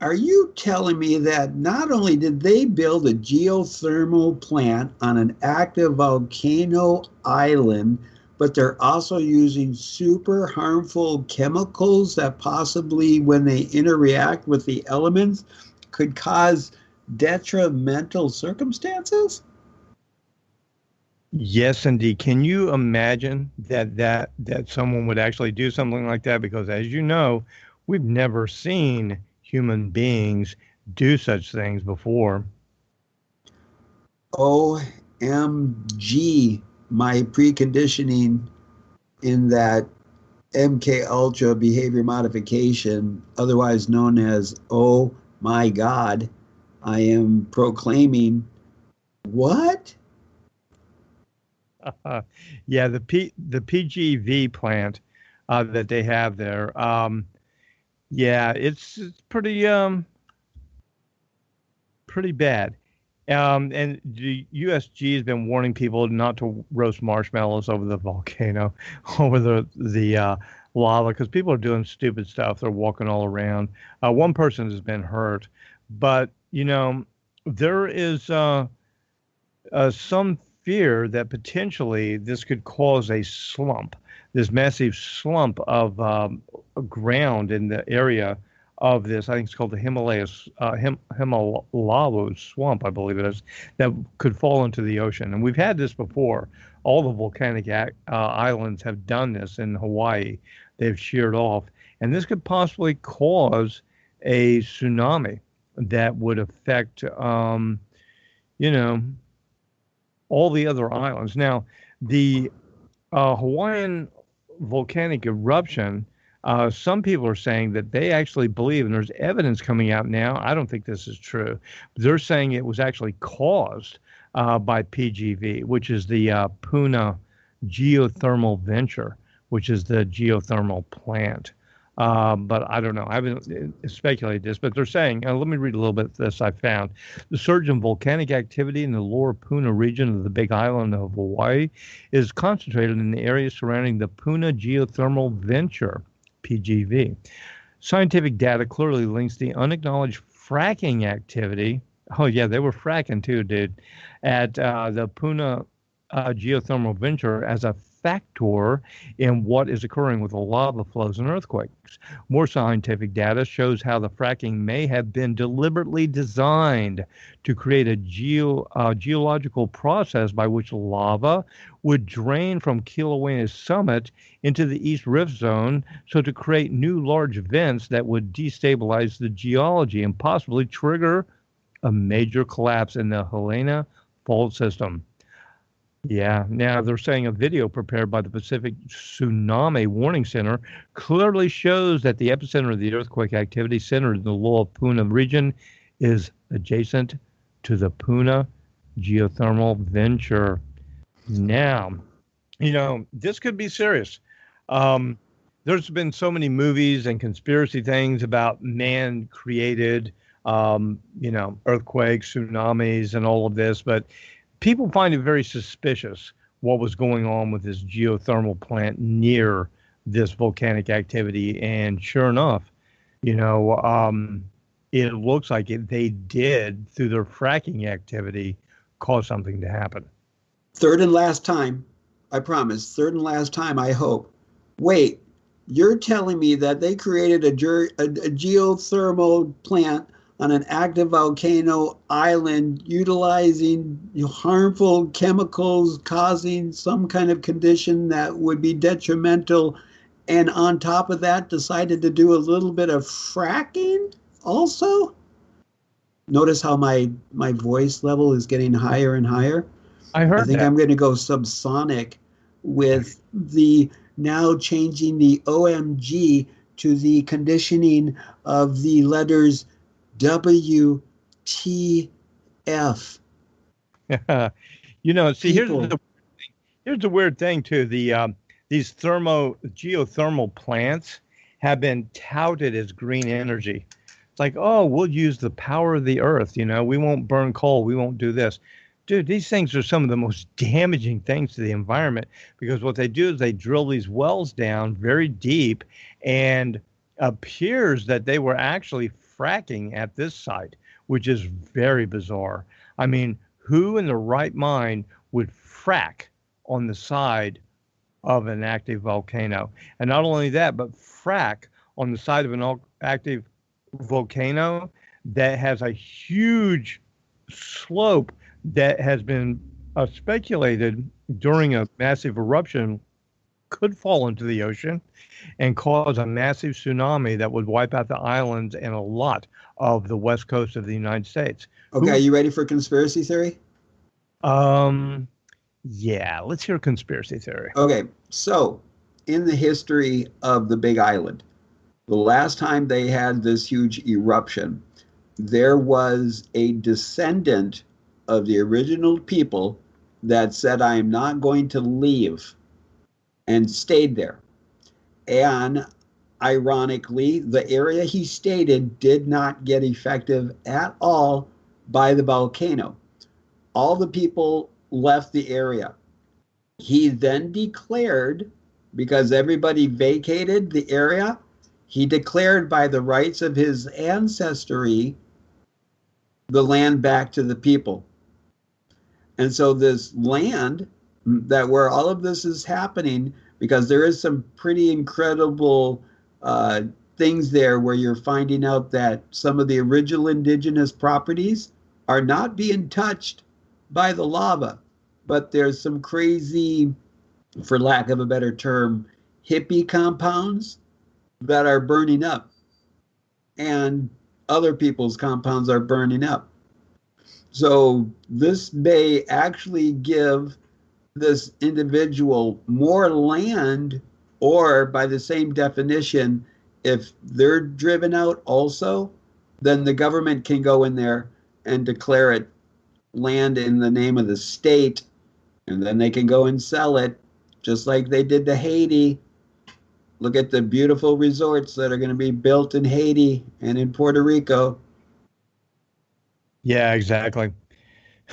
E: are you telling me that not only did they build a geothermal plant on an active volcano island, but they're also using super harmful chemicals that possibly, when they interact with the elements, could cause detrimental circumstances?
D: Yes, indeed. Can you imagine that someone would actually do something like that? Because as you know, we've never seen human beings do such things before.
E: OMG, my preconditioning in that MK Ultra behavior modification, otherwise known as oh my God, I am proclaiming what?
D: Yeah, the PGV plant that they have there. Yeah, it's pretty bad. And the USG has been warning people not to roast marshmallows over the volcano, over the lava, because people are doing stupid stuff. They're walking all around. One person has been hurt, but there is some fear that potentially this could cause a slump, this massive slump of ground in the area of this. I think it's called the Himalayas, Himalaya swamp, I believe it is, that could fall into the ocean. And we've had this before. All the volcanic islands have done this in Hawaii. They've sheared off. And this could possibly cause a tsunami that would affect, all the other islands. Now, the Hawaiian volcanic eruption, some people are saying that they actually believe, and there's evidence coming out now, I don't think this is true, but they're saying it was actually caused by PGV, which is the Puna geothermal venture, which is the geothermal plant. But I don't know. I haven't speculated this, but they're saying, let me read a little bit of this I found. The surge in volcanic activity in the lower Puna region of the Big Island of Hawaii is concentrated in the area surrounding the Puna geothermal venture, PGV. Scientific data clearly links the unacknowledged fracking activity. Oh, yeah, they were fracking too, dude, at the Puna geothermal venture as a factor in what is occurring with the lava flows and earthquakes. More scientific data shows how the fracking may have been deliberately designed to create a geological process by which lava would drain from Kilauea's summit into the East Rift Zone, so to create new large vents that would destabilize the geology and possibly trigger a major collapse in the Helena fault system. Yeah, now they're saying a video prepared by the Pacific Tsunami Warning Center clearly shows that the epicenter of the earthquake activity centered in the lower Puna region is adjacent to the Puna geothermal venture. Now, this could be serious. There's been so many movies and conspiracy things about man-created earthquakes, tsunamis, and all of this. But people find it very suspicious what was going on with this geothermal plant near this volcanic activity. And sure enough, it looks like they did, through their fracking activity, cause something to happen.
E: Third and last time, I promise. Third and last time, I hope. Wait, you're telling me that they created a geothermal plant on an active volcano island utilizing harmful chemicals causing some kind of condition that would be detrimental, and on top of that decided to do a little bit of fracking also? Notice how my voice level is getting higher and higher?
D: I heard that.
E: I think I'm going to go subsonic with the now changing the OMG to the conditioning of the letters WTF.
D: See, here's the weird thing too. These geothermal plants have been touted as green energy. It's like, oh, we'll use the power of the earth. We won't burn coal. We won't do this. Dude, these things are some of the most damaging things to the environment, because what they do is they drill these wells down very deep, and appears that they were actually fracking at this site, which is very bizarre. I mean, who in their right mind would frack on the side of an active volcano? And not only that, but frack on the side of an active volcano that has a huge slope that has been speculated during a massive eruption could fall into the ocean and cause a massive tsunami that would wipe out the islands and a lot of the west coast of the United States.
E: Okay, are you ready for conspiracy theory?
D: Yeah, let's hear conspiracy theory.
E: Okay, so in the history of the Big Island, the last time they had this huge eruption, there was a descendant of the original people that said, I am not going to leave, and stayed there. And ironically, the area he stayed in did not get affected at all by the volcano. All the people left the area. He then declared, because everybody vacated the area, he declared by the rights of his ancestry the land back to the people. And so this land that where all of this is happening, because there is some pretty incredible things there where you're finding out that some of the original indigenous properties are not being touched by the lava, but there's some crazy, for lack of a better term, hippie compounds that are burning up, and other people's compounds are burning up. So this may actually give this individual more land, or by the same definition, if they're driven out also, then the government can go in there and declare it land in the name of the state, and then they can go and sell it, just like they did to Haiti. Look at the beautiful resorts that are going to be built in Haiti and in Puerto Rico.
D: Yeah, exactly.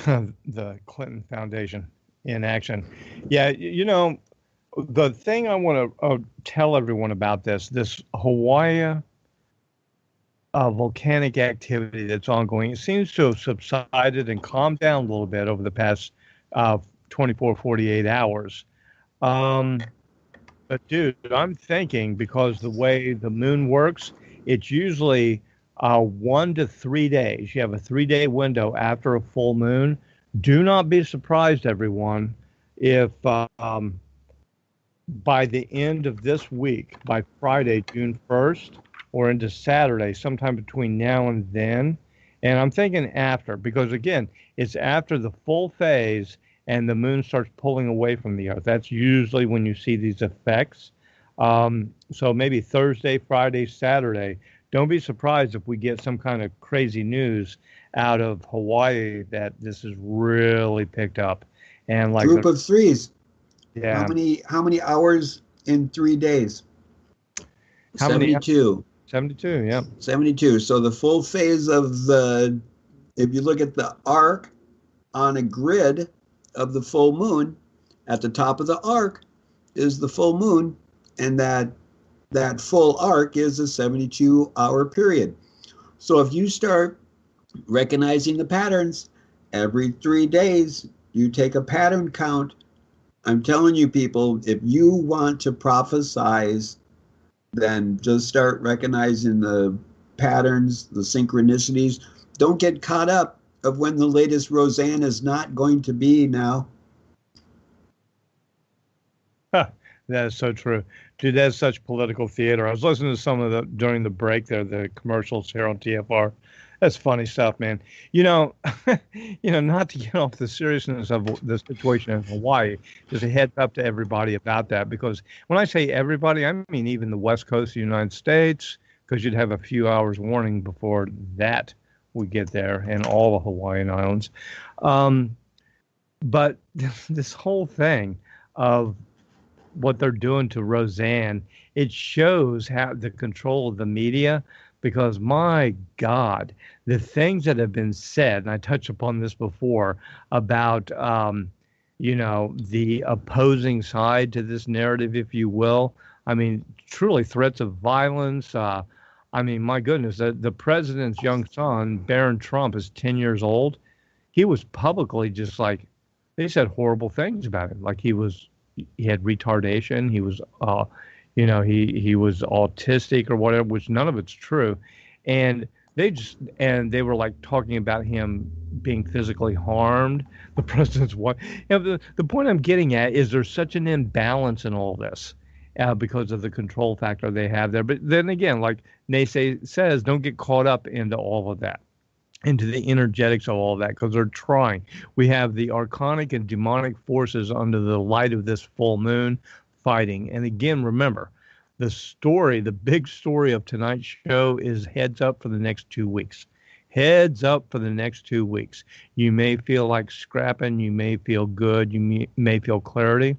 D: The Clinton Foundation in action. Yeah, the thing I want to tell everyone about this Hawaii volcanic activity that's ongoing, it seems to have subsided and calmed down a little bit over the past 24, 48 hours. But dude, I'm thinking, because the way the moon works, it's usually 1 to 3 days. You have a 3-day window after a full moon. Do not be surprised, everyone, if by the end of this week, by Friday, June 1st, or into Saturday, sometime between now and then, and I'm thinking after, because again, it's after the full phase and the moon starts pulling away from the earth. That's usually when you see these effects. So maybe Thursday, Friday, Saturday. Don't be surprised if we get some kind of crazy news out of Hawaii that this is really picked up. And like
E: group of threes.
D: Yeah.
E: How many hours in 3 days? 72.
D: 72, yeah.
E: 72. So the full phase of if you look at the arc on a grid of the full moon, at the top of the arc is the full moon, and that full arc is a 72-hour period. So if you start recognizing the patterns every 3 days, you take a pattern count. I'm telling you, people, if you want to prophesize, then just start recognizing the patterns, the synchronicities. Don't get caught up of when the latest Roseanne is not going to be now.
D: That is so true. Dude, that's such political theater. I was listening to some of during the break there, the commercials here on TFR. That's funny stuff, man. Not to get off the seriousness of the situation in Hawaii, just a heads up to everybody about that. Because when I say everybody, I mean even the West Coast of the United States, because you'd have a few hours warning before that we get there, and all the Hawaiian Islands. But this whole thing of what they're doing to Roseanne, it shows how the control of the media, because my God, the things that have been said, and I touched upon this before, about, the opposing side to this narrative, if you will. I mean, truly threats of violence. My goodness, the president's young son, Barron Trump, is 10 years old. He was publicly just like, they said horrible things about him. Like he had retardation. He was, he was autistic or whatever, which none of it's true. And they were like talking about him being physically harmed. The president's wife. The point I'm getting at is there's such an imbalance in all this because of the control factor they have there. But then again, like NeSe says, don't get caught up into all of that, into the energetics of all of that, because they're trying. We have the archonic and demonic forces under the light of this full moon fighting. And again, remember, the big story of tonight's show is heads up for the next 2 weeks. Heads up for the next 2 weeks. You may feel like scrapping. You may feel good. You may feel clarity.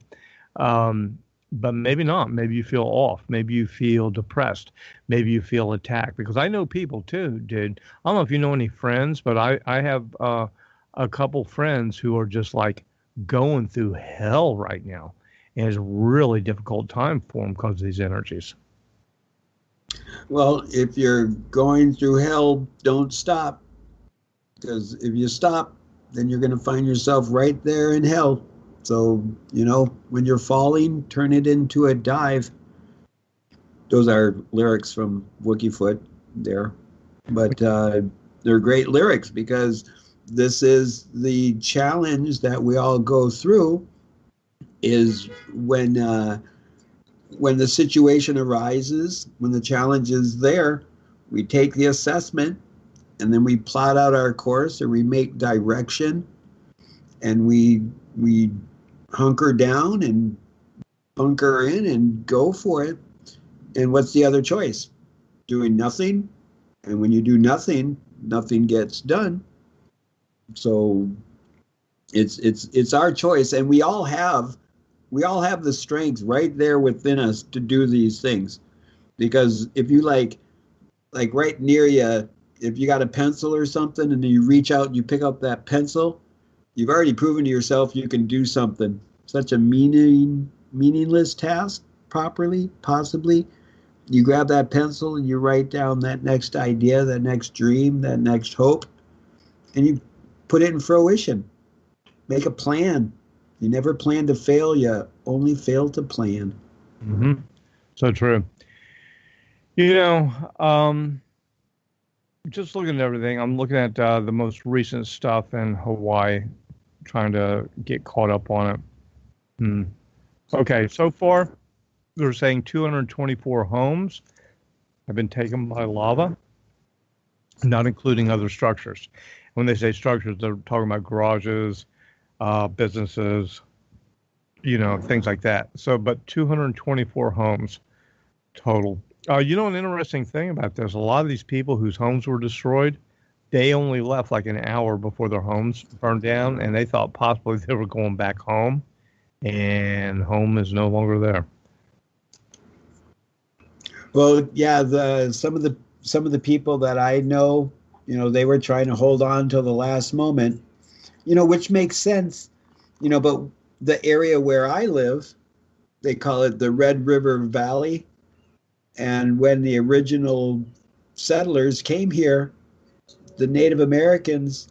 D: But maybe not. Maybe you feel off. Maybe you feel depressed. Maybe you feel attacked. Because I know people too, dude. I don't know if you know any friends, but I have a couple friends who are just like going through hell right now. And it's a really difficult time for them because of these energies.
E: Well, if you're going through hell, don't stop. Because if you stop, then you're going to find yourself right there in hell. So, when you're falling, turn it into a dive. Those are lyrics from Wookiefoot there. But they're great lyrics because this is the challenge that we all go through, is when the situation arises, when the challenge is there, we take the assessment and then we plot out our course, or we make direction, and we hunker down and bunker in and go for it. And what's the other choice? Doing nothing. And when you do nothing, nothing gets done. So it's our choice, and we all have the strength right there within us to do these things. Because if you like right near you, if you got a pencil or something and then you reach out and you pick up that pencil, you've already proven to yourself you can do something. Such a meaningless task properly, possibly. You grab that pencil and you write down that next idea, that next dream, that next hope, and you put it in fruition. Make a plan. You never plan to fail, you only fail to plan.
D: Mm-hmm. So true. Just looking at everything, I'm looking at the most recent stuff in Hawaii, trying to get caught up on it. Okay, so far, they're saying 224 homes have been taken by lava, not including other structures. When they say structures, they're talking about garages, businesses, things like that. So, but 224 homes total. An interesting thing about this, a lot of these people whose homes were destroyed, they only left like an hour before their homes burned down, and they thought possibly they were going back home, and home is no longer there.
E: Well, yeah, some of the people that I know, they were trying to hold on till the last moment, which makes sense, but the area where I live, they call it the Red River Valley. And when the original settlers came here, the Native Americans,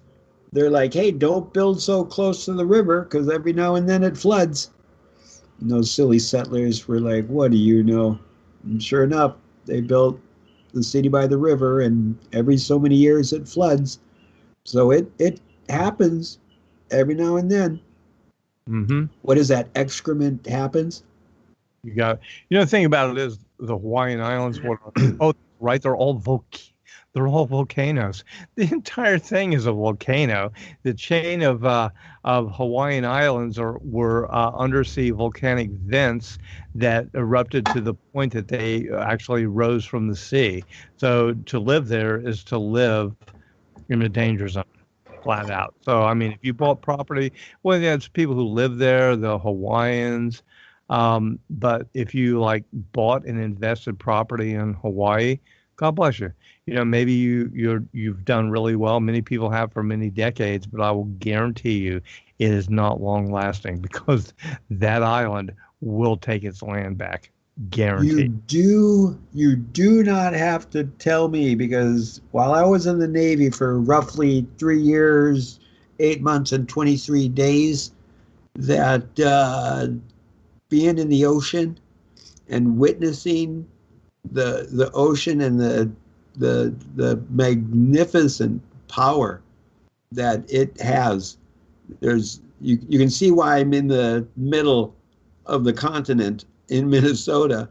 E: they're like, hey, don't build so close to the river because every now and then it floods. And those silly settlers were like, what do you know? And sure enough, they built the city by the river, and every so many years it floods. So it happens every now and then.
D: Mm-hmm.
E: What is that? Excrement happens?
D: You got, the thing about it is the Hawaiian Islands, right, they're all volcanoes. The entire thing is a volcano. The chain of Hawaiian Islands were undersea volcanic vents that erupted to the point that they actually rose from the sea. So to live there is to live in a danger zone, flat out. So, I mean, if you bought property, well, yeah, it's people who live there, the Hawaiians. But if you bought and invested property in Hawaii, God bless you. Maybe you've done really well. Many people have for many decades, but I will guarantee you it is not long lasting because that island will take its land back. Guaranteed.
E: You do not have to tell me, because while I was in the Navy for roughly 3 years, 8 months, and 23 days, that being in the ocean and witnessing the ocean and the magnificent power that it has, you can see why I'm in the middle of the continent in Minnesota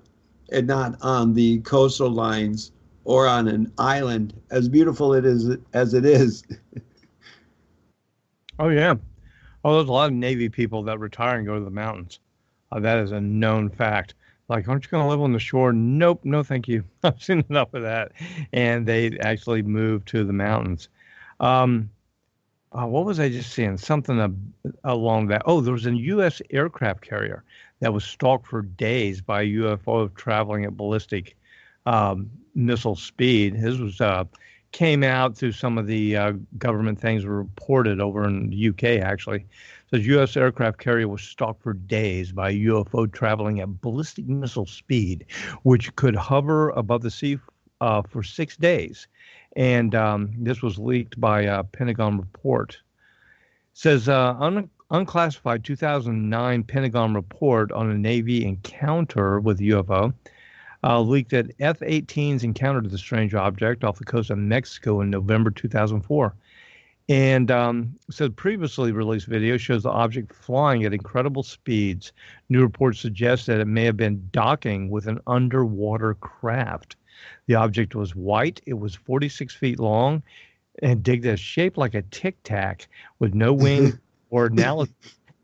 E: and not on the coastal lines or on an island, as beautiful it is as it is.
D: Oh yeah. Oh, there's a lot of Navy people that retire and go to the mountains. That is a known fact. Like, aren't you going to live on the shore? Nope, no, thank you. I've seen enough of that. And they actually moved to the mountains. What was I just seeing? Something along that. Oh, there was a U.S. aircraft carrier that was stalked for days by a UFO traveling at ballistic missile speed. His was came out through some of the government things were reported over in the UK, actually. So the U.S. aircraft carrier was stalked for days by a UFO traveling at ballistic missile speed, which could hover above the sea for 6 days. And this was leaked by a Pentagon report. It says unclassified 2009 Pentagon report on a Navy encounter with UFO leaked that F-18s encountered the strange object off the coast of Mexico in November 2004. And said previously released video shows the object flying at incredible speeds. New reports suggest that it may have been docking with an underwater craft. The object was white. It was 46 feet long and dig this, shaped like a tic tac with no wings or analysis.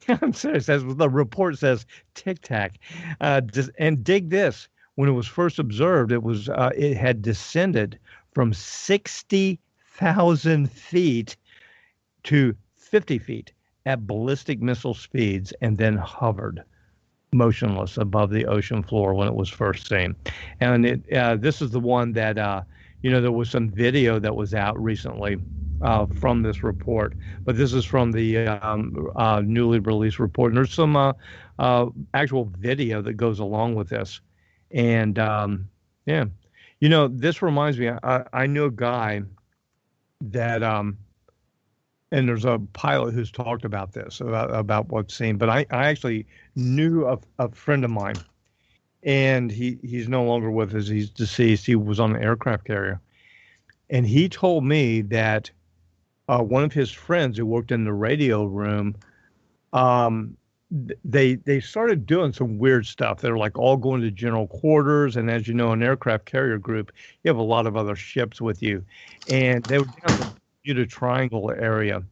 D: I'm serious. The report says tic tac. And dig this. When it was first observed, it had descended from 60,000 feet to 50 feet at ballistic missile speeds and then hovered motionless above the ocean floor when it was first seen. And this is the one that, there was some video that was out recently from this report, but this is from the newly released report. And there's some actual video that goes along with this. And this reminds me, I knew a guy that, and there's a pilot who's talked about this, about what's seen. But I actually knew a friend of mine, and he's no longer with us. He's deceased. He was on an aircraft carrier. And he told me that one of his friends who worked in the radio room, they started doing some weird stuff. They're like all going to general quarters. And as you know, an aircraft carrier group, you have a lot of other ships with you. And they were down the Bermuda Triangle area,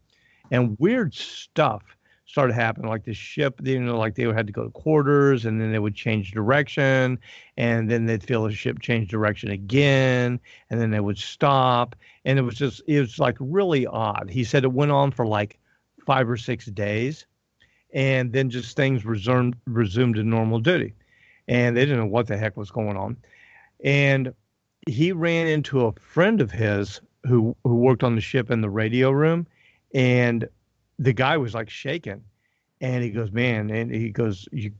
D: and weird stuff started happening. Like the ship, like they had to go to quarters, and then they would change direction, and then they'd feel the ship change direction again, and then they would stop, and it was like really odd. He said it went on for like 5 or 6 days, and then just things resumed to normal duty, and they didn't know what the heck was going on. And he ran into a friend of his who worked on the ship in the radio room, and the guy was like shaking. And he goes, man, and he goes, you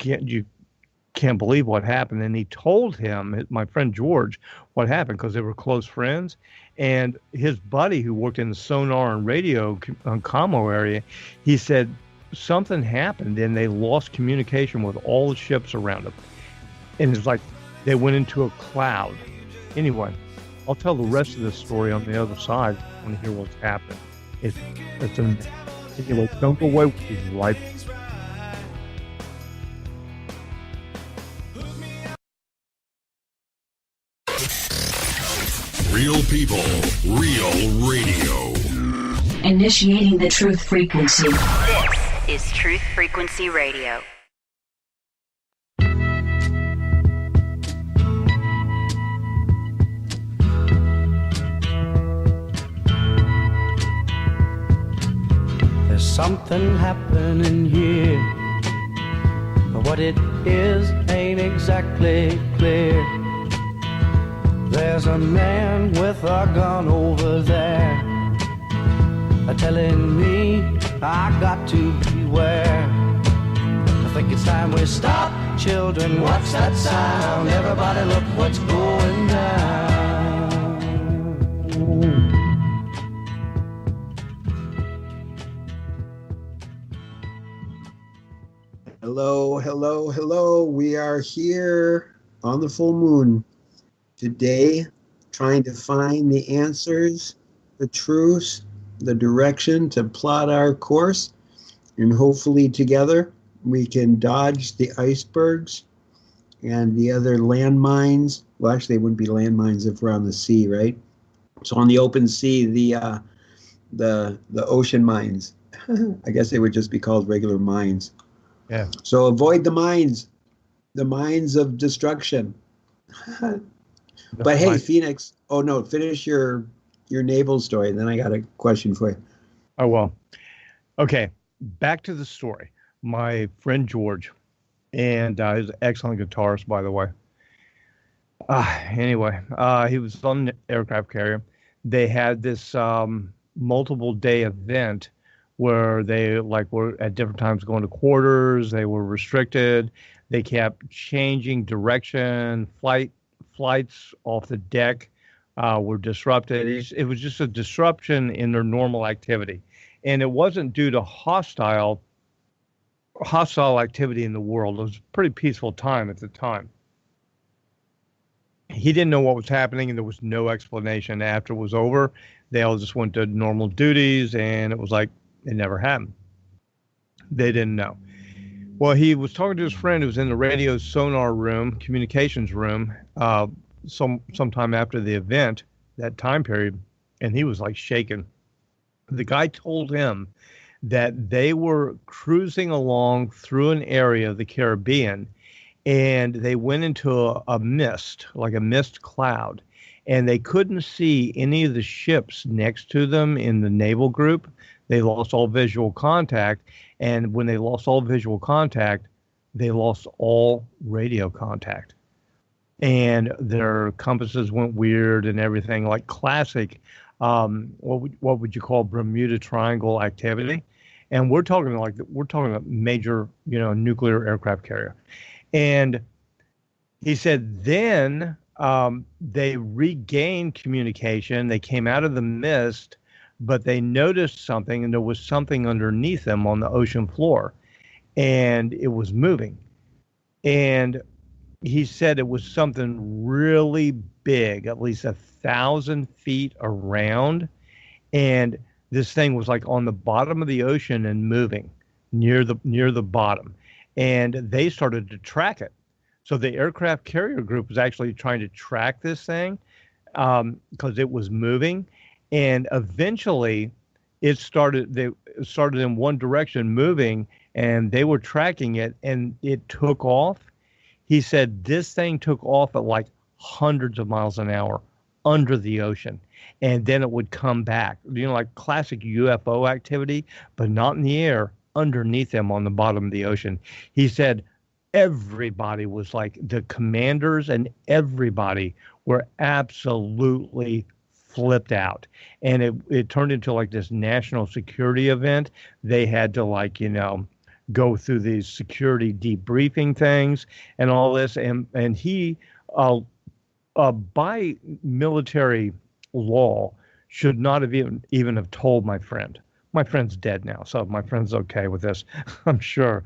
D: can't believe what happened. And he told him, my friend George, what happened, because they were close friends. And his buddy who worked in the sonar and radio commo area, he said something happened and they lost communication with all the ships around them. And it's like they went into a cloud. Anyway, I'll tell the rest of the story on the other side when you hear what's happening. Anyway, don't go away with your life.
B: Real people, real radio.
A: Initiating the truth frequency.
F: This is Truth Frequency Radio.
G: There's something happening here, but what it is ain't exactly clear. There's a man with a gun over there, telling me I got to beware. I think it's time we stop, children. What's that sound? Everybody look what's going down.
E: Hello, hello, hello. We are here on the full moon today, trying to find the answers, the truths, the direction to plot our course, and hopefully together we can dodge the icebergs and the other landmines. Well, actually, it wouldn't be landmines if we're on the sea, right? So on the open sea, the ocean mines. I guess they would just be called regular mines.
D: Yeah.
E: So avoid the mines of destruction. But hey, Phoenix. Oh no, finish your naval story. Then I got a question for you.
D: Oh, well. Okay, back to the story. My friend George, and he's an excellent guitarist, by the way. Anyway, he was on the aircraft carrier. They had this multiple day event where they were at different times going to quarters. They were restricted. They kept changing direction. Flights off the deck were disrupted. It was just a disruption in their normal activity. And it wasn't due to hostile activity in the world. It was a pretty peaceful time at the time. He didn't know what was happening, and there was no explanation. After it was over, they all just went to normal duties, and it was like it never happened. They didn't know. Well, he was talking to his friend who was in the radio sonar room, communications room, sometime after the event, that time period, and he was like shaking. The guy told him that they were cruising along through an area of the Caribbean, and they went into a mist, like a mist cloud, and they couldn't see any of the ships next to them in the naval group. They lost all visual contact, and when they lost all visual contact, they lost all radio contact. And their compasses went weird and everything, like classic, what would you call Bermuda Triangle activity? And we're talking a major, nuclear aircraft carrier. And he said then they regained communication. They came out of the mist, but they noticed something, and there was something underneath them on the ocean floor, and it was moving. And he said it was something really big, at least 1,000 feet around, and this thing was like on the bottom of the ocean and moving near the bottom, and they started to track it. So the aircraft carrier group was actually trying to track this thing because it was moving. And eventually it started in one direction moving, and they were tracking it, and it took off. He said this thing took off at like hundreds of miles an hour under the ocean, and then it would come back, like classic UFO activity, but not in the air, underneath them on the bottom of the ocean. He said everybody was like, the commanders and everybody were absolutely flipped out. And it turned into like this national security event. They had to, like, go through these security debriefing things and all this. And he, by military law, should not have even have told my friend. My friend's dead now, so my friend's okay with this, I'm sure.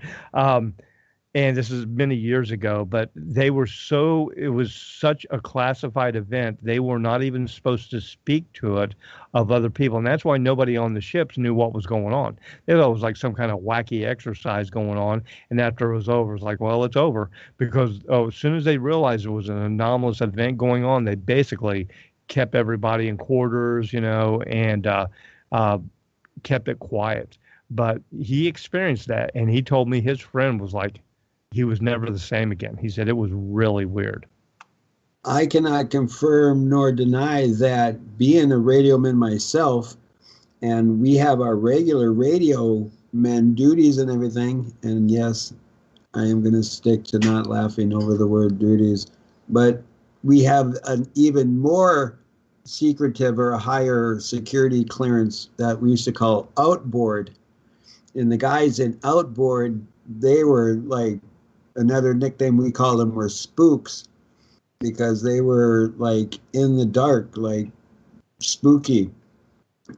D: And this is many years ago, but it was such a classified event, they were not even supposed to speak to it of other people. And that's why nobody on the ships knew what was going on. They thought it was like some kind of wacky exercise going on. And after it was over, it was like, well, it's over. Because as soon as they realized it was an anomalous event going on, they basically kept everybody in quarters, and kept it quiet. But he experienced that, and he told me his friend was like, he was never the same again. He said it was really weird.
E: I cannot confirm nor deny that, being a radio man myself, and we have our regular radio men duties and everything. And yes, I am going to stick to not laughing over the word duties, but we have an even more secretive or a higher security clearance that we used to call outboard. And the guys in outboard, they were like, another nickname we called them were spooks, because they were like in the dark, like spooky.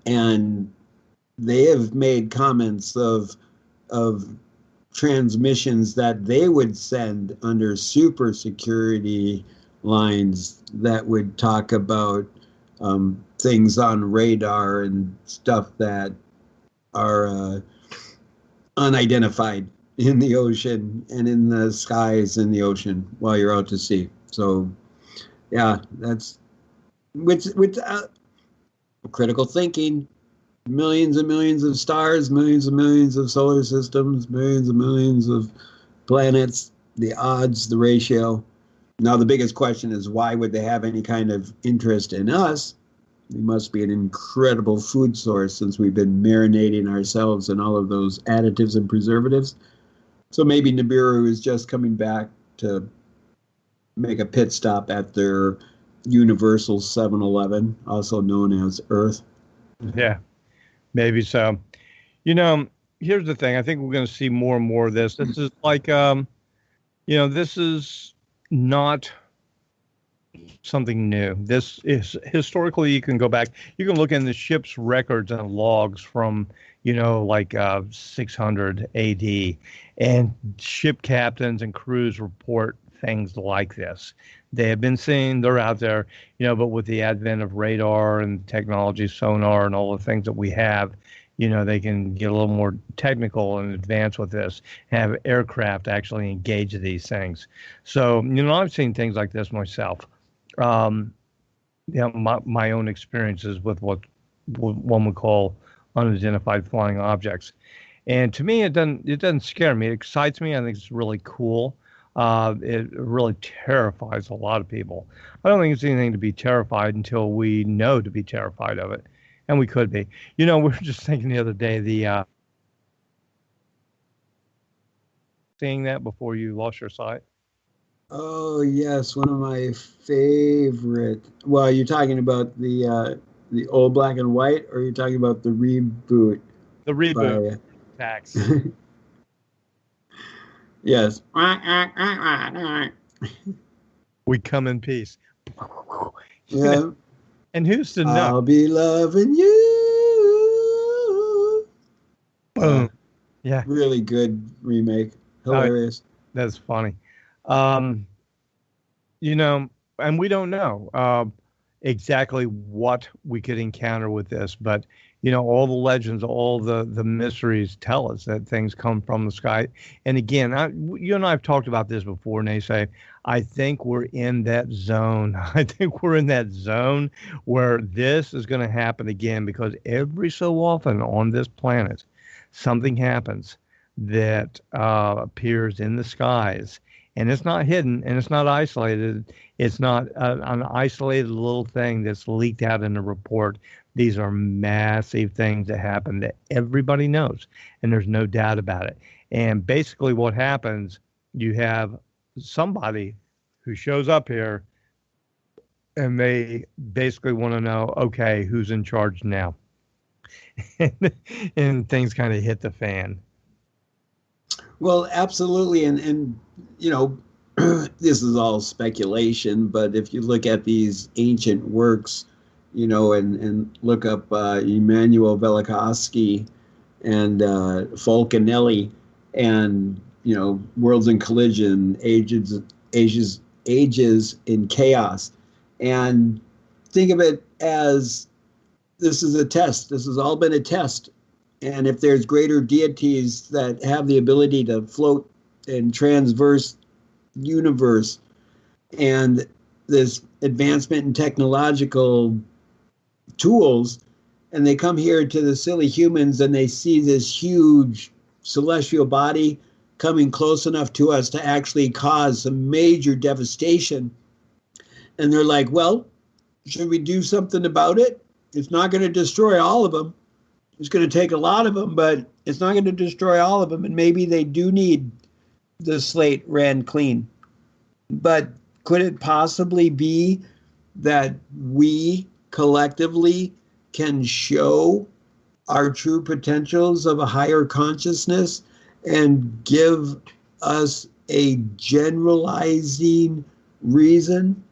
E: And they have made comments of transmissions that they would send under super security lines that would talk about things on radar and stuff that are unidentified in the ocean and in the skies in the ocean while you're out to sea. So, yeah, that's with critical thinking. Millions and millions of stars, millions and millions of solar systems, millions and millions of planets, the odds, the ratio. Now, the biggest question is, why would they have any kind of interest in us? We must be an incredible food source, since we've been marinating ourselves in all of those additives and preservatives. So maybe Nibiru is just coming back to make a pit stop at their universal 7-Eleven, also known as Earth.
D: Yeah, maybe so. Here's the thing. I think we're going to see more and more of this. This is like, this is not something new. This is historically, you can go back, you can look in the ship's records and logs from, 600 AD, and ship captains and crews report things like this. They have been seen, they're out there, but with the advent of radar and technology, sonar, and all the things that we have, they can get a little more technical and advanced with this, have aircraft actually engage these things. So, I've seen things like this myself. My own experiences with what one would call unidentified flying objects. And to me, it doesn't scare me. It excites me. I think it's really cool. It really terrifies a lot of people. I don't think it's anything to be terrified until we know to be terrified of it. And we could be. We were just thinking the other day, seeing that before you lost your sight.
E: Oh, yes, one of my favorite. Well, you're talking about the old black and white, or you're talking about the reboot?
D: The reboot. Tax.
E: Yes.
D: We come in peace.
E: Yeah.
D: And who's to know?
E: I'll be loving you.
D: Boom. Yeah.
E: Really good remake. Hilarious.
D: That's funny. And we don't know exactly what we could encounter with this, but all the legends, all the mysteries tell us that things come from the sky. And again, you and I have talked about this before, NeSe. I think we're in that zone. I think we're in that zone where this is going to happen again, because every so often on this planet, something happens that appears in the skies. And it's not hidden, and it's not isolated. It's not an isolated little thing that's leaked out in a report. These are massive things that happen that everybody knows, and there's no doubt about it. And basically what happens you have somebody who shows up here and they basically want to know, okay, who's in charge now? And things kind of hit the fan.
E: Well, absolutely. And you know, this is all speculation, but if you look at these ancient works, you know, and look up Immanuel Velikovsky and Falconelli and, you know, Worlds in Collision, Ages in Chaos, and think of it as this is a test. This has all been a test. And if there's greater deities that have the ability to float and transverse universe, and this advancement in technological tools, and they come here to the silly humans and they see this huge celestial body coming close enough to us to actually cause some major devastation. And they're like, well, should we do something about it? It's not going to destroy all of them. It's going to take a lot of them, but it's not going to destroy all of them. And maybe they do need the slate ran clean. But could it possibly be that we collectively can show our true potentials of a higher consciousness and give us a generalizing reason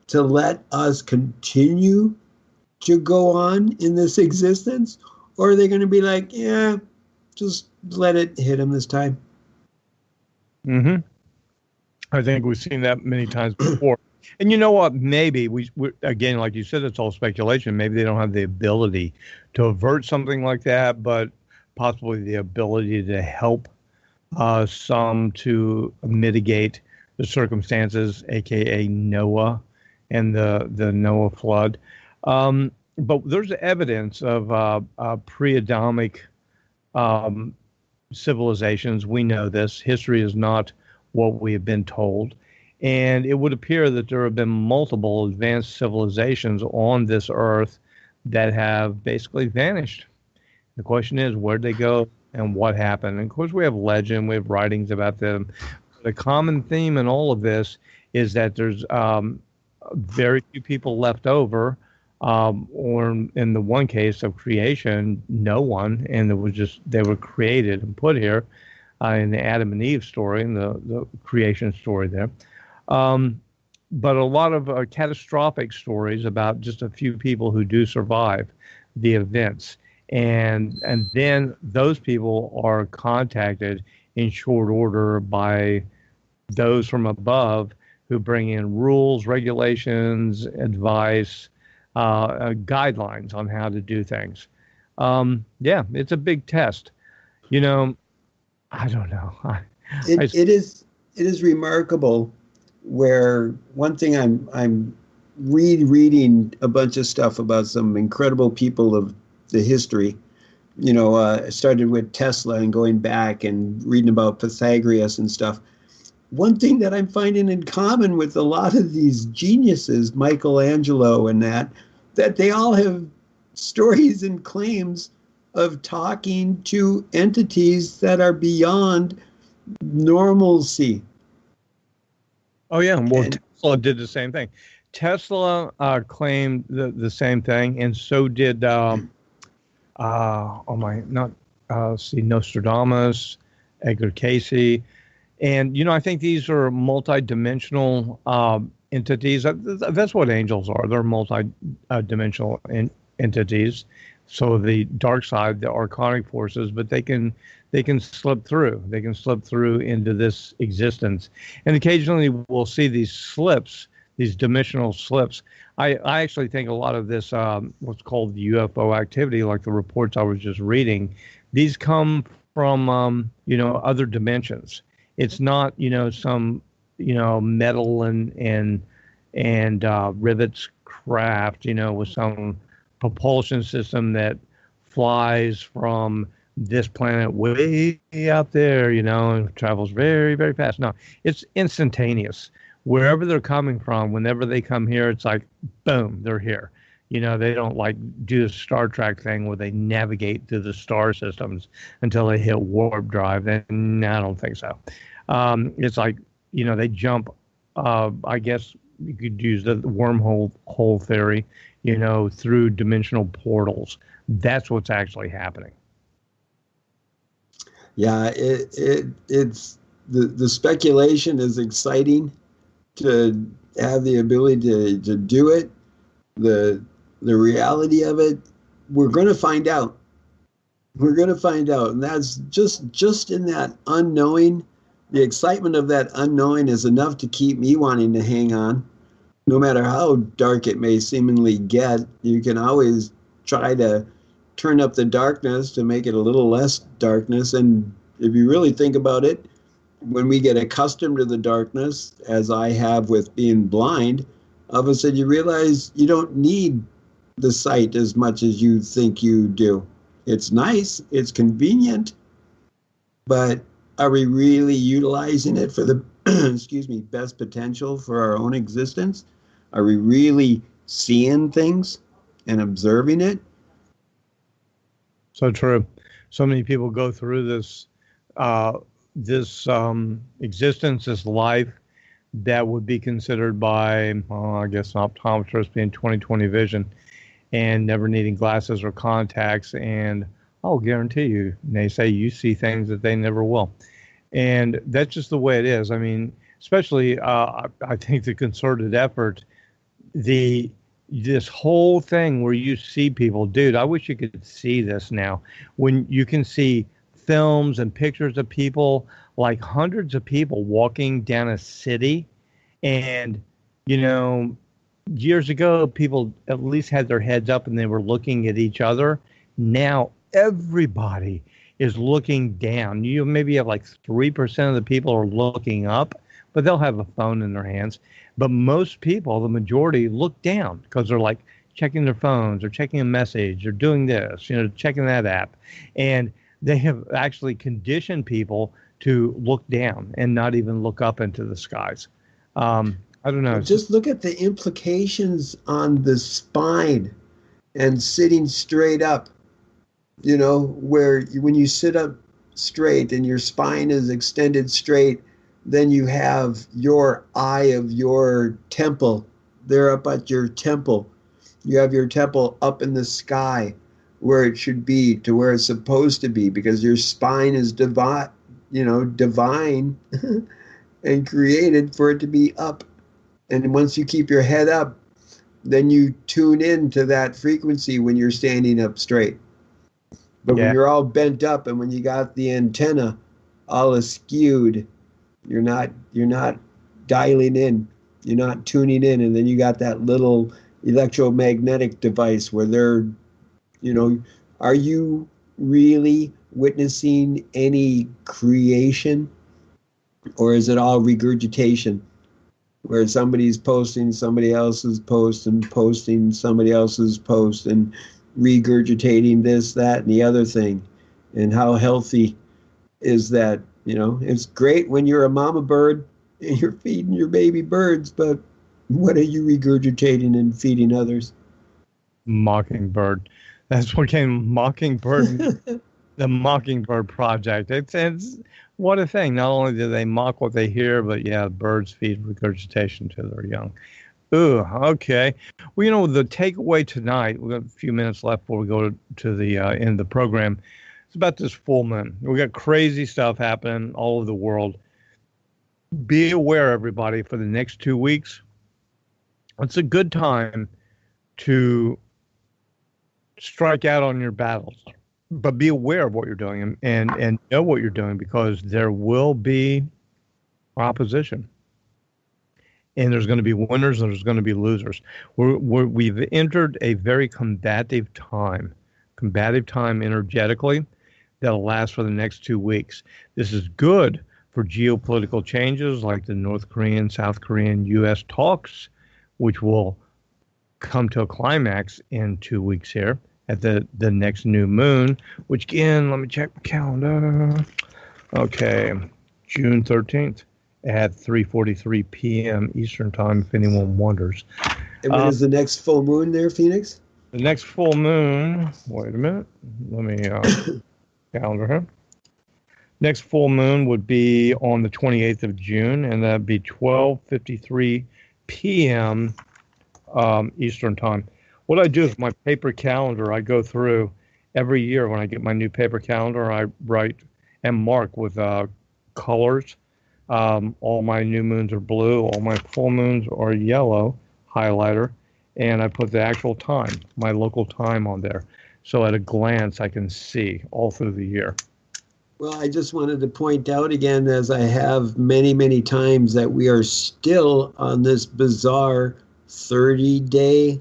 E: to let us continue to go on in this existence? Or are they going to be like, yeah, just let it hit them this time?
D: Mm-hmm. I think we've seen that many times before. And you know what? Maybe we again, like you said, it's all speculation. Maybe they don't have the ability to avert something like that, but possibly the ability to help some to mitigate the circumstances, aka Noah and the Noah flood. But there's evidence of pre-Adamic civilizations. We know this. History is not what we have been told. And it would appear that there have been multiple advanced civilizations on this earth that have basically vanished. The question is, where'd they go and what happened? And of course, we have legend, we have writings about them. The common theme in all of this is that there's very few people left over, or in the one case of creation, no one, and they were created and put here in the Adam and Eve story, and the creation story there. But a lot of catastrophic stories about just a few people who do survive the events. And then those people are contacted in short order by those from above who bring in rules, regulations, advice, guidelines on how to do things. Yeah, it's a big test. You know, I don't know.
E: It is remarkable. Where one thing I'm reading a bunch of stuff about some incredible people of the history. You know, I started with Tesla and going back and reading about Pythagoras and stuff. One thing that I'm finding in common with a lot of these geniuses, Michelangelo and that they all have stories and claims of talking to entities that are beyond normalcy.
D: Oh, yeah. Well, Tesla did the same thing. Tesla claimed the same thing, and so did, Nostradamus, Edgar Cayce. And, you know, I think these are multidimensional entities. That's what angels are. They're multi-dimensional entities. So the dark side, the archonic forces, but they can slip through. They can slip through into this existence. And occasionally we'll see these slips, these dimensional slips. I actually think a lot of this, what's called UFO activity, like the reports I was just reading, these come from, other dimensions. It's not, some, metal and rivets craft, with some propulsion system that flies from this planet way out there, and travels very, very fast. No, it's instantaneous. Wherever they're coming from, whenever they come here, it's like, boom, they're here. They don't like do the Star Trek thing where they navigate through the star systems until they hit warp drive. And I don't think so. It's like, they jump, I guess you could use the wormhole theory, through dimensional portals. That's what's actually happening.
E: Yeah, it's the speculation is exciting to have the ability to do it. The reality of it, we're going to find out. We're going to find out, and that's just in that unknowing. The excitement of that unknowing is enough to keep me wanting to hang on. No matter how dark it may seemingly get, you can always try to turn up the darkness to make it a little less darkness. And if you really think about it, when we get accustomed to the darkness, as I have with being blind, all of a sudden you realize you don't need the sight as much as you think you do. It's nice, it's convenient, but are we really utilizing it for the best potential for our own existence? Are we really seeing things and observing it?
D: So true. So many people go through this existence, this life that would be considered by, I guess, an optometrist being 20/20 vision and never needing glasses or contacts. And I'll guarantee you, NeSe, you see things that they never will. And that's just the way it is. I mean, especially, I think the concerted effort, this whole thing where you see people, dude, I wish you could see this now. When you can see films and pictures of people, like hundreds of people walking down a city. And, years ago, people at least had their heads up and they were looking at each other. Now everybody is looking down. You maybe have like 3% of the people are looking up, but they'll have a phone in their hands. But most people, the majority, look down because they're like checking their phones or checking a message or doing this, checking that app. And they have actually conditioned people to look down and not even look up into the skies. I don't know.
E: Just look at the implications on the spine and sitting straight up, where when you sit up straight and your spine is extended straight, then you have your eye of your temple. They're up at your temple. You have your temple up in the sky where it should be, to where it's supposed to be, because your spine is divine and created for it to be up. And once you keep your head up, then you tune in to that frequency when you're standing up straight. But when you're all bent up and when you got the antenna all askewed, you're not dialing in, you're not tuning in, and then you got that little electromagnetic device where they're, are you really witnessing any creation, or is it all regurgitation, where somebody's posting somebody else's post and posting somebody else's post and regurgitating this, that, and the other thing? And how healthy is that? It's great when you're a mama bird and you're feeding your baby birds, but what are you regurgitating and feeding others?
D: Mockingbird. That's what came Mockingbird, the Mockingbird Project. It's what a thing. Not only do they mock what they hear, but birds feed regurgitation to their young. Ooh, okay. Well, the takeaway tonight, we've got a few minutes left before we go to the end of the program. It's about this full moon. We got crazy stuff happening all over the world. Be aware, everybody, for the next 2 weeks. It's a good time to strike out on your battles, but be aware of what you're doing and know what you're doing, because there will be opposition. And there's going to be winners and there's going to be losers. We've entered a very combative time energetically that'll last for the next 2 weeks. This is good for geopolitical changes like the North Korean, South Korean, U.S. talks, which will come to a climax in 2 weeks here at the next new moon, which again, let me check my calendar. Okay, June 13th at 3:43 p.m. Eastern time, if anyone wonders.
E: And when is the next full moon there, Phoenix?
D: The next full moon, wait a minute, let me calendar here. Next full moon would be on the 28th of June, and that'd be 12:53 p.m. Eastern time. What I do is my paper calendar, I go through every year when I get my new paper calendar, I write and mark with colors. All my new moons are blue, all my full moons are yellow, highlighter, and I put the actual time, my local time on there. So at a glance, I can see all through the year.
E: Well, I just wanted to point out again, as I have many, many times, that we are still on this bizarre 30-day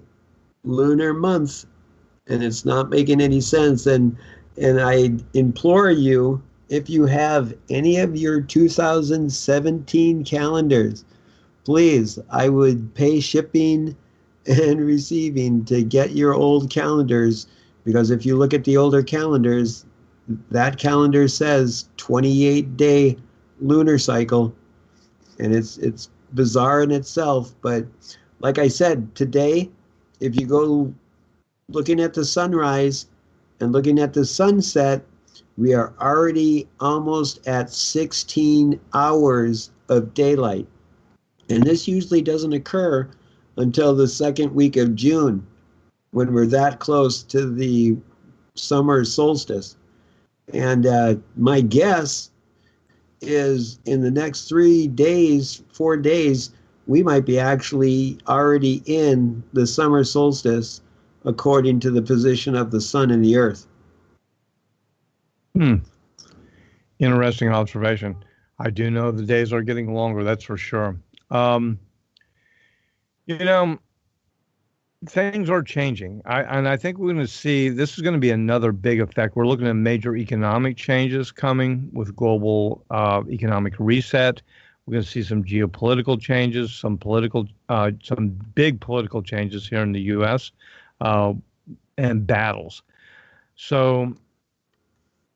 E: lunar month, and it's not making any sense. And I implore you, if you have any of your 2017 calendars, please, I would pay shipping and receiving to get your old calendars, because if you look at the older calendars, that calendar says 28-day lunar cycle, and it's bizarre in itself. But like I said, today, if you go looking at the sunrise and looking at the sunset, we are already almost at 16 hours of daylight. And this usually doesn't occur until the second week of June, when we're that close to the summer solstice. And my guess is in the next 4 days, we might be actually already in the summer solstice according to the position of the sun and the earth.
D: Interesting observation. I do know the days are getting longer, that's for sure. Things are changing. I think we're going to see, this is going to be another big effect. We're looking at major economic changes coming with global economic reset. We're going to see some geopolitical changes, some big political changes here in the U.S. And battles. So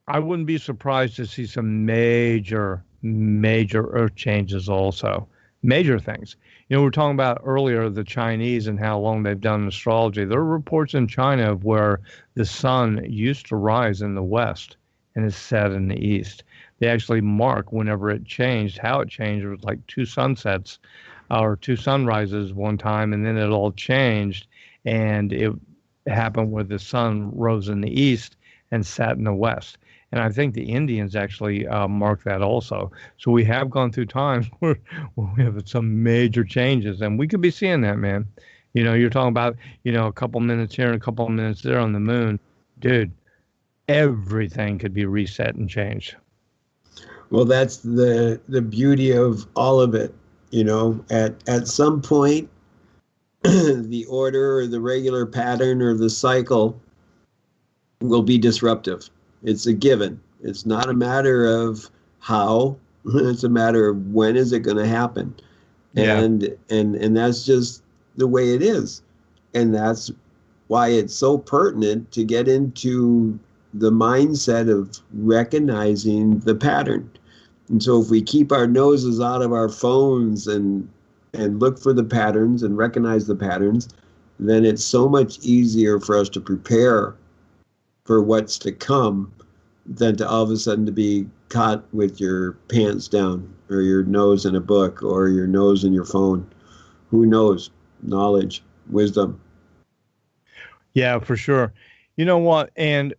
D: I wouldn't be surprised to see some major earth changes also. Major things. We were talking about earlier the Chinese and how long they've done astrology. There are reports in China of where the sun used to rise in the west and is set in the east. They actually mark whenever it changed, how it changed. It was like 2 sunsets or 2 sunrises one time, and then it all changed, and it happened where the sun rose in the east and sat in the west. And I think the Indians actually mark that also. So we have gone through times where we have some major changes, and we could be seeing that, man. You're talking about, a couple minutes here and a couple of minutes there on the moon. Dude, everything could be reset and changed.
E: Well, that's the beauty of all of it. At some point, the order or the regular pattern or the cycle will be disruptive. It's a given. It's not a matter of how, it's a matter of when is it going to happen.
D: Yeah.
E: And that's just the way it is. And that's why it's so pertinent to get into the mindset of recognizing the pattern. And so if we keep our noses out of our phones and look for the patterns and recognize the patterns, then it's so much easier for us to prepare for what's to come than to all of a sudden to be caught with your pants down or your nose in a book or your nose in your phone. Who knows? Knowledge, wisdom.
D: Yeah, for sure. You know what? And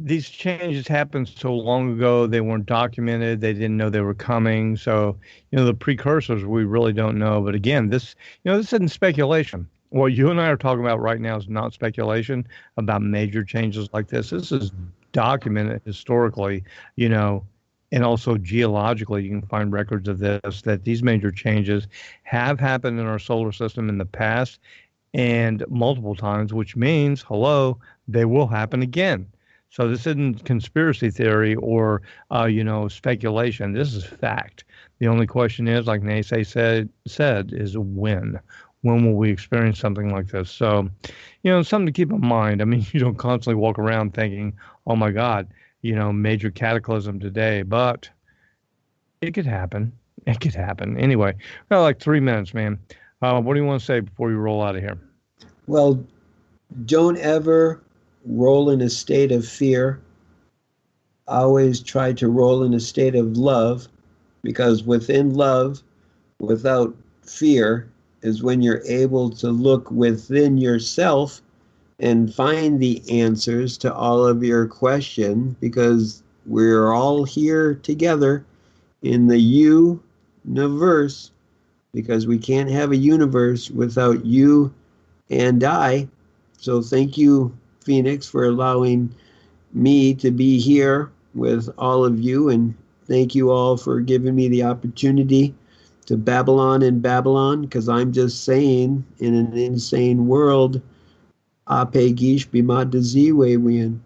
D: these changes happened so long ago, they weren't documented. They didn't know they were coming. So, the precursors, we really don't know. But again, this isn't speculation. What you and I are talking about right now is not speculation about major changes like this. This is documented historically, and also geologically. You can find records of this, that these major changes have happened in our solar system in the past and multiple times, which means, they will happen again. So this isn't conspiracy theory or, speculation. This is fact. The only question is, like NeSe said, is when. When will we experience something like this? So, something to keep in mind. I mean, you don't constantly walk around thinking, oh my God, major cataclysm today, but it could happen. It could happen. Anyway, got like 3 minutes, man. What do you want to say before we roll out of here?
E: Well, don't ever roll in a state of fear. always try to roll in a state of love, because within love, without fear, is when you're able to look within yourself and find the answers to all of your questions, because we're all here together in the universe, because we can't have a universe without you and I. So thank you, Phoenix, for allowing me to be here with all of you, and thank you all for giving me the opportunity to Babylon and Babylon, because I'm just saying, in an insane world, Ape Gish Bima Ziwe Win.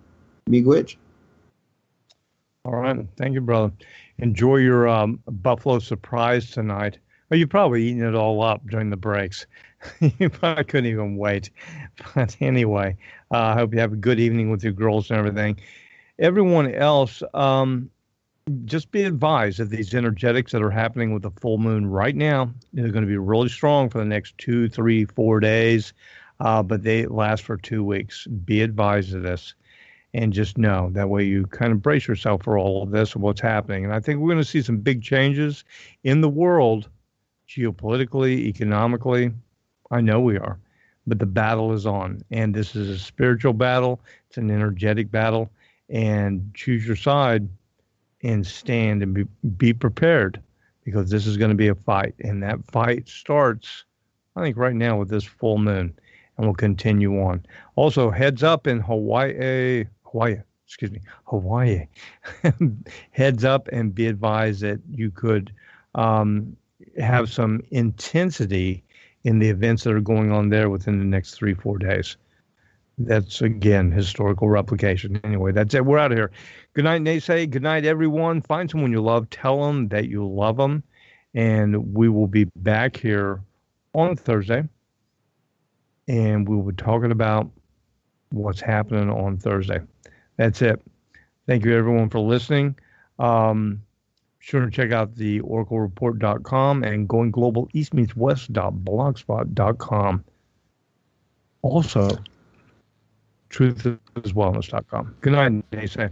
E: Miigwech.
D: All right. Thank you, brother. Enjoy your buffalo surprise tonight. Well, you've probably eaten it all up during the breaks. You probably couldn't even wait. But anyway, I hope you have a good evening with your girls and everything. Everyone else, just be advised that these energetics that are happening with the full moon right now, they're going to be really strong for the next 2, 3, 4 days, but they last for 2 weeks. Be advised of this, and just know that way you kind of brace yourself for all of this and what's happening. And I think we're going to see some big changes in the world, geopolitically, economically. I know we are, but the battle is on, and this is a spiritual battle. It's an energetic battle, and choose your side and stand and be prepared, because this is going to be a fight, and that fight starts, I think, right now with this full moon, and will continue on. Also, heads up in Hawaii. Heads up, and be advised that you could have some intensity in the events that are going on there within the next 3-4 days. That's, again, historical replication. Anyway, that's it. We're out of here. Good night, NeSe. Good night, everyone. Find someone you love. Tell them that you love them. And we will be back here on Thursday. And we will be talking about what's happening on Thursday. That's it. Thank you, everyone, for listening. Sure to check out the oraclereport.com and goingglobalEastMeetsWest.blogspot.com. Also, truthiswellness.com. Good night, NeSe.